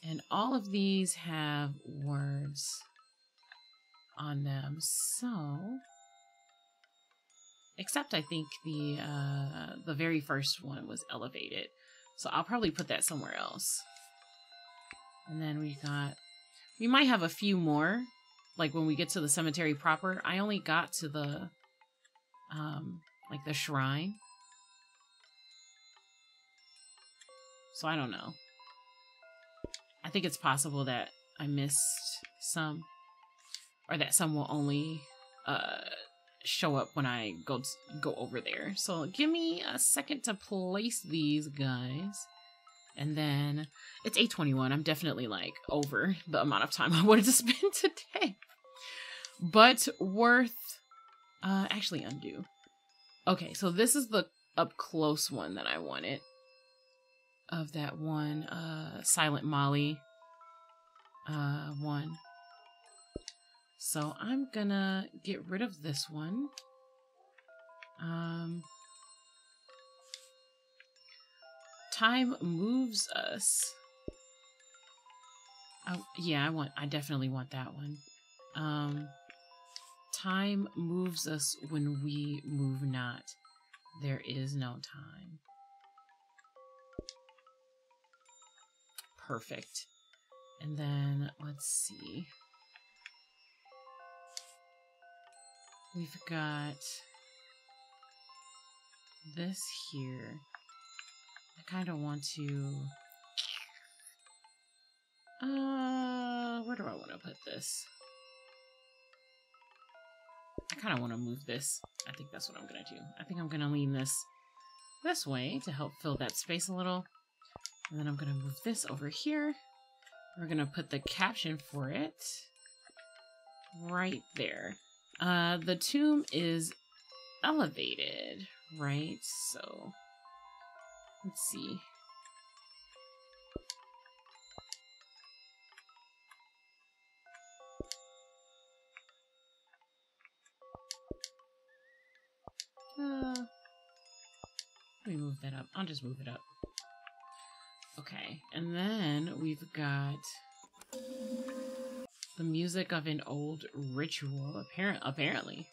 And all of these have words on them, so... Except I think the very first one was elevated. So I'll probably put that somewhere else. And then we might have a few more. Like when we get to the cemetery proper. I only got to the, like the shrine. So I don't know. I think it's possible that I missed some, or that some will only show up when I go over there. So give me a second to place these guys, and then it's 8:21. I'm definitely like over the amount of time I wanted to spend today, but worth. Actually, undo. Okay, so this is the up close one that I wanted. Of that one, Silent Molly, one. So I'm gonna get rid of this one. Time moves us. Oh, yeah, I definitely want that one. Time moves us when we move not. There is no time. Perfect. And then let's see. We've got this here. I kind of want to where do I want to put this? I kind of want to move this. I think that's what I'm going to do. I think I'm going to lean this way to help fill that space a little. And then I'm going to move this over here. We're going to put the caption for it right there. The tomb is elevated, right? So Let's see. Let me move that up. I'll just move it up. Okay, and then we've got the music of an old ritual, apparently.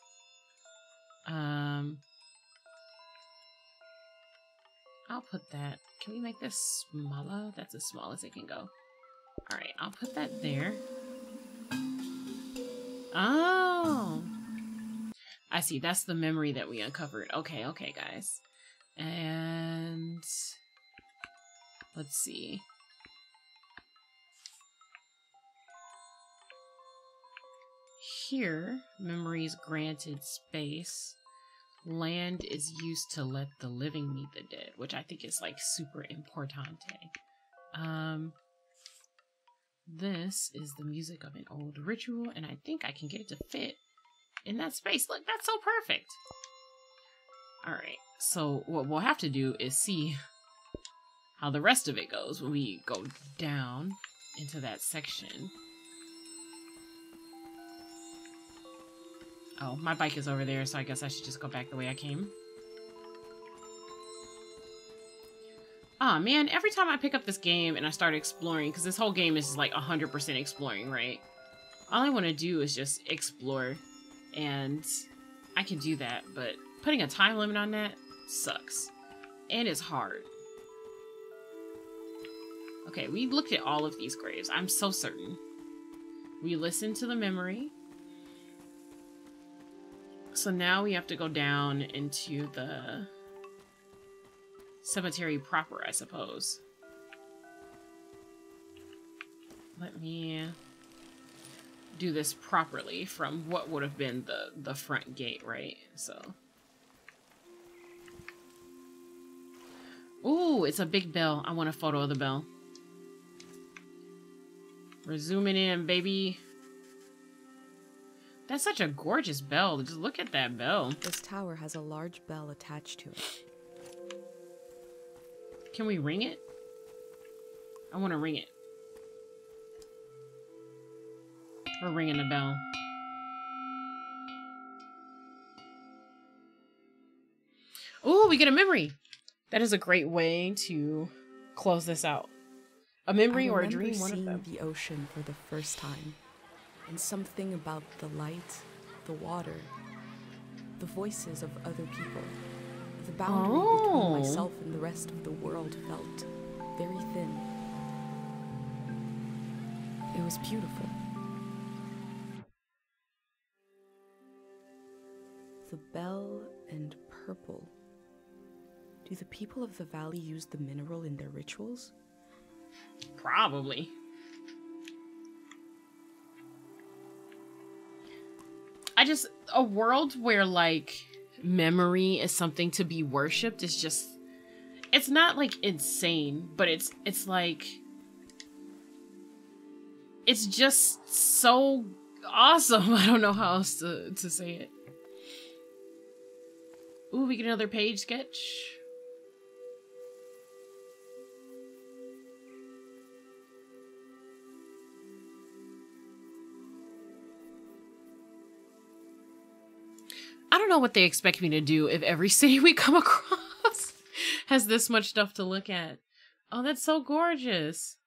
I'll put that. Can we make this smaller? That's as small as it can go. Alright, I'll put that there. Oh! I see, that's the memory that we uncovered. Okay, okay, guys. And let's see. Here, memories granted space. Land is used to let the living meet the dead, which I think is like super importante. This is the music of an old ritual, and I think I can get it to fit in that space. Look, that's so perfect. Alright, so what we'll have to do is see how the rest of it goes when we go down into that section. Oh, my bike is over there, so I guess I should just go back the way I came. Aw, man, every time I pick up this game and I start exploring, because this whole game is like 100% exploring, right? All I want to do is just explore, and I can do that, but putting a time limit on that sucks. And it's hard. Okay, we looked at all of these graves, I'm so certain. We listened to the memory. So now we have to go down into the cemetery proper, I suppose. Let me do this properly from what would have been the front gate, right? So. Ooh, it's a big bell. I want a photo of the bell. We're zooming in, baby. That's such a gorgeous bell. Just look at that bell. This tower has a large bell attached to it. Can we ring it? I want to ring it. We're ringing the bell. Ooh, we get a memory. That is a great way to close this out. A memory or a dream, one of them. The ocean for the first time. And something about the light, the water, the voices of other people. The boundary between myself and the rest of the world felt very thin. It was beautiful. The bell and purple. Do the people of the valley use the mineral in their rituals? Probably. A world where, like, memory is something to be worshipped is just, it's not, like, insane, but it's like, it's just so awesome. I don't know how else to say it. Ooh, we get another page sketch. I don't know what they expect me to do if every city we come across has this much stuff to look at. Oh, that's so gorgeous.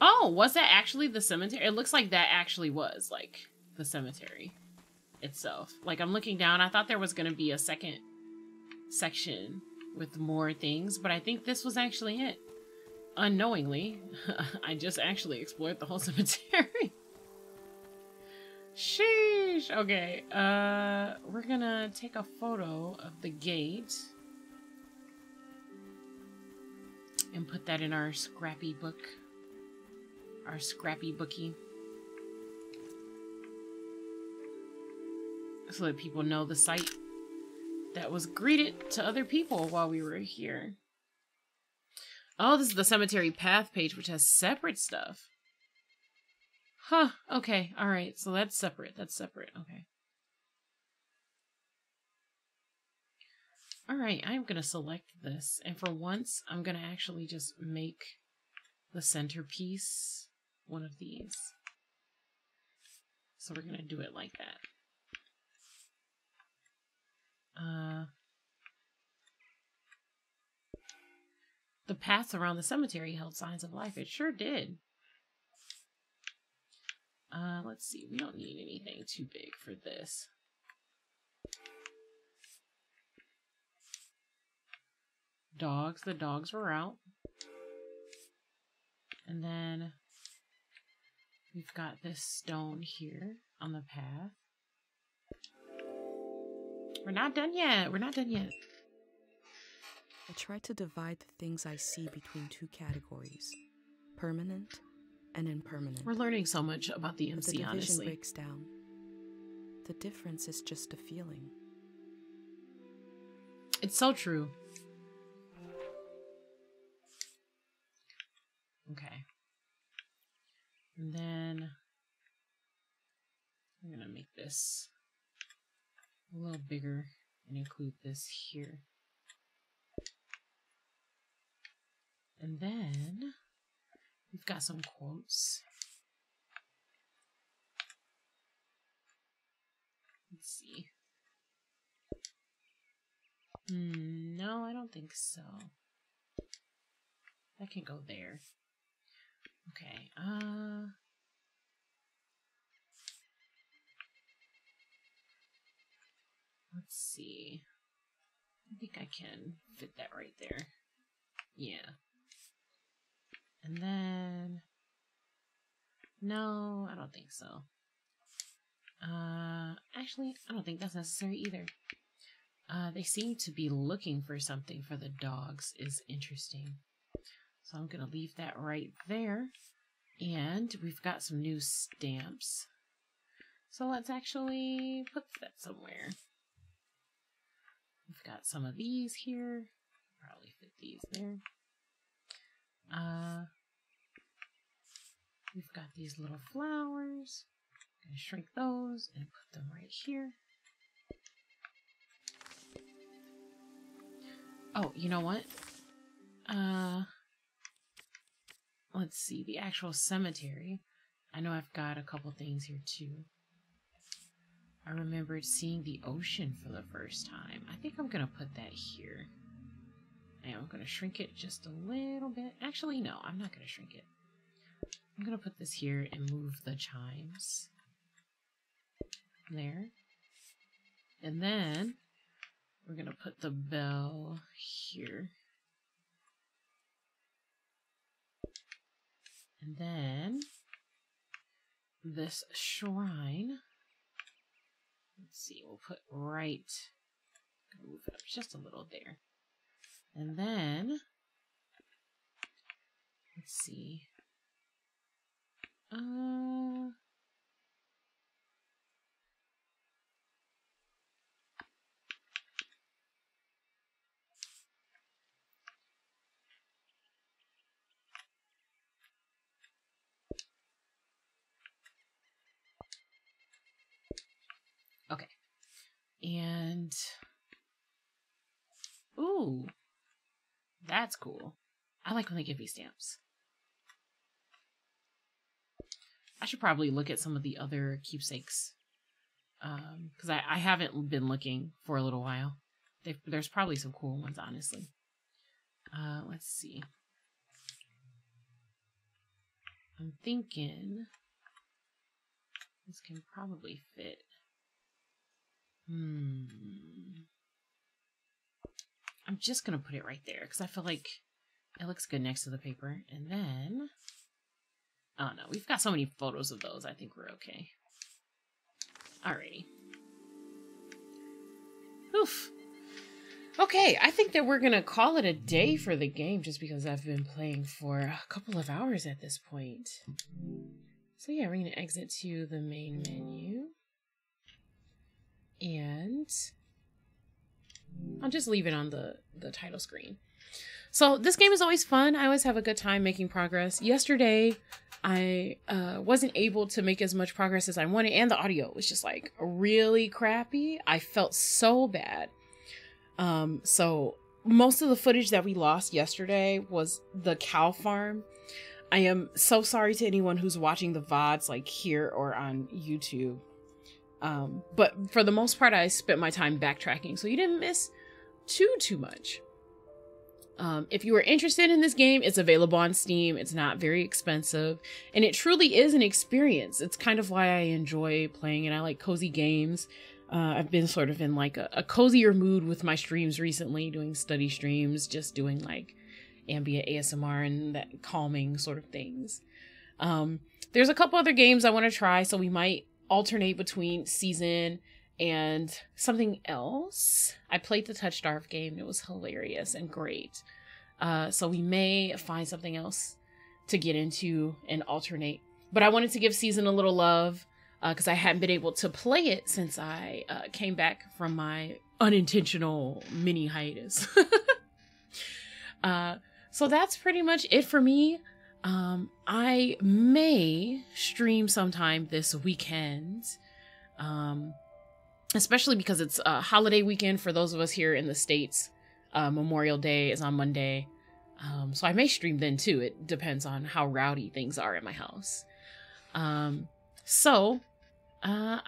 Oh, was that actually the cemetery? It looks like that actually was, like, the cemetery itself. Like, I'm looking down. I thought there was going to be a second section with more things, but I think this was actually it. Unknowingly, I just actually explored the whole cemetery. Sheesh. Okay, we're gonna take a photo of the gate and put that in our scrappy book, our scrappy bookie, so that people know the site that was greeted to other people while we were here. Oh, this is the cemetery path page, which has separate stuff. Huh, okay, alright, so that's separate, okay. Alright, I'm gonna select this, and for once, I'm gonna actually just make the centerpiece one of these. So we're gonna do it like that. The paths around the cemetery held signs of life. It sure did. Let's see. We don't need anything too big for this. Dogs. The dogs were out. And then we've got this stone here on the path. We're not done yet. We're not done yet. I try to divide the things I see between two categories, permanent and impermanent. We're learning so much about the MC, but the division honestly. breaks down. The difference is just a feeling. It's so true. Okay. And then I'm gonna make this a little bigger and include this here. And then we've got some quotes. Let's see. No, I don't think so. That can go there. Okay, let's see. I think I can fit that right there. Yeah. And then, no, I don't think so. Actually, I don't think that's necessary either. They seem to be looking for something for the dogs is interesting. So I'm going to leave that right there. And we've got some new stamps. So let's actually put that somewhere. We've got some of these here. Probably fit these there. We've got these little flowers. I'm going to shrink those and put them right here. Oh, you know what? Let's see, the actual cemetery. I know I've got a couple things here too. I remembered seeing the ocean for the first time. I think I'm gonna put that here. And I'm gonna shrink it just a little bit. Actually, no, I'm not gonna shrink it. I'm gonna put this here and move the chimes. There. And then we're gonna put the bell here. And then this shrine, let's see, we'll put right, move it up just a little there. And then, let's see, okay. And, ooh, that's cool. I like when they give me stamps. I should probably look at some of the other keepsakes. Because I haven't been looking for a little while. There's probably some cool ones, honestly. Let's see. I'm thinking this can probably fit. I'm just gonna put it right there because I feel like it looks good next to the paper. And then, oh no, we've got so many photos of those. I think we're okay. Alrighty. Oof. Okay, I think that we're gonna call it a day for the game just because I've been playing for a couple of hours at this point. So yeah, we're gonna exit to the main menu. And I'll just leave it on the title screen. So this game is always fun. I always have a good time making progress. Yesterday, I wasn't able to make as much progress as I wanted, and the audio was just like really crappy. I felt so bad. So most of the footage that we lost yesterday was the cow farm. I am so sorry to anyone who's watching the VODs like here or on YouTube. But for the most part, I spent my time backtracking, so you didn't miss too much. If you are interested in this game, it's available on Steam. It's not very expensive, and it truly is an experience. It's kind of why I enjoy playing, and I like cozy games. I've been sort of in like a cozier mood with my streams recently, doing study streams, just doing like ambient ASMR and that calming sort of things. There's a couple other games I want to try, so we might alternate between Season and something else. I played the Touch Starve game. It was hilarious and great. So we may find something else to get into and alternate. But I wanted to give Season a little love because I hadn't been able to play it since I came back from my unintentional mini hiatus. So that's pretty much it for me. I may stream sometime this weekend. Especially because it's a holiday weekend for those of us here in the States. Memorial Day is on Monday. So I may stream then too. It depends on how rowdy things are in my house. I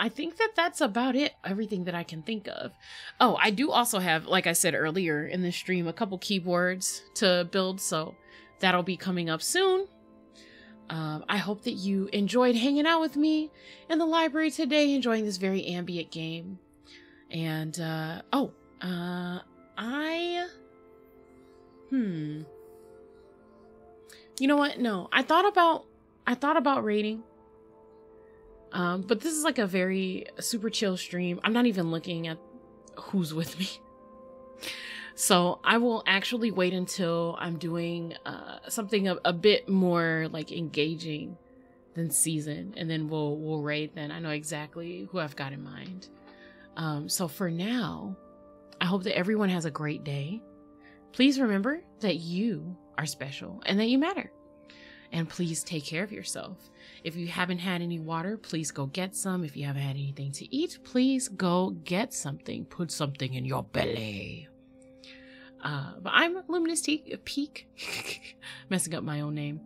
think that's about it. Everything that I can think of. Oh, I do also have, like I said earlier in the stream, a couple keyboards to build. So that'll be coming up soon. I hope that you enjoyed hanging out with me in the library today, enjoying this very ambient game. And, you know what? No, I thought about rating. But this is like a very super chill stream. I'm not even looking at who's with me. So I will actually wait until I'm doing something a bit more like engaging than Season, and then we'll rate then. I know exactly who I've got in mind. So for now, I hope that everyone has a great day. Please remember that you are special and that you matter. And please take care of yourself. If you haven't had any water, please go get some. If you haven't had anything to eat, please go get something. Put something in your belly. But I'm Luminous Peak, messing up my own name.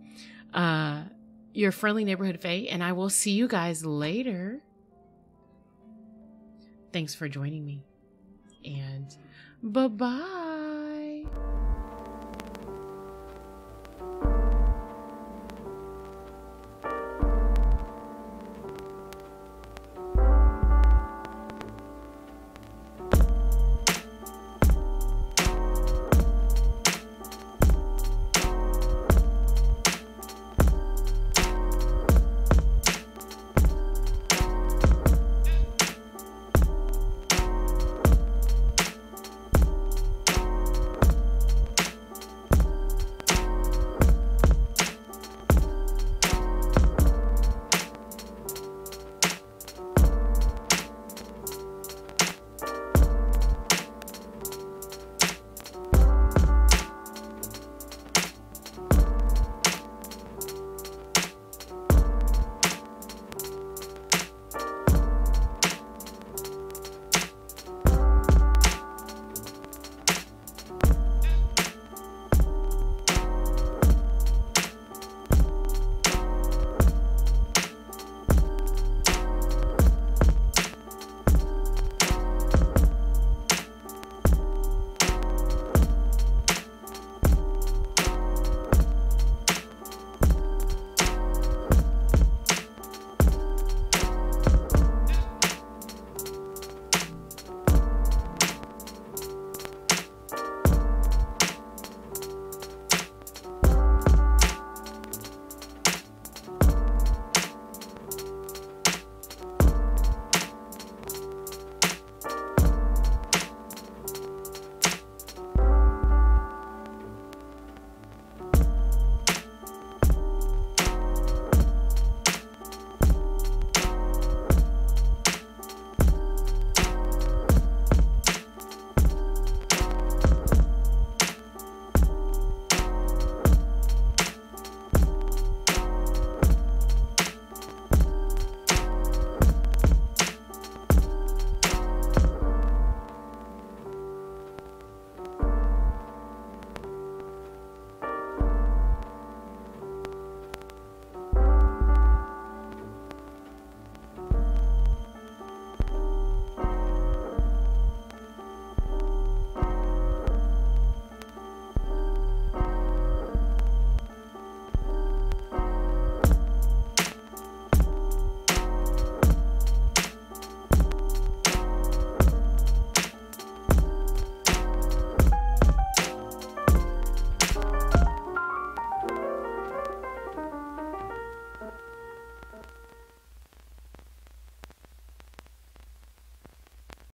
Your friendly neighborhood fae, and I will see you guys later. Thanks for joining me, and bye-bye.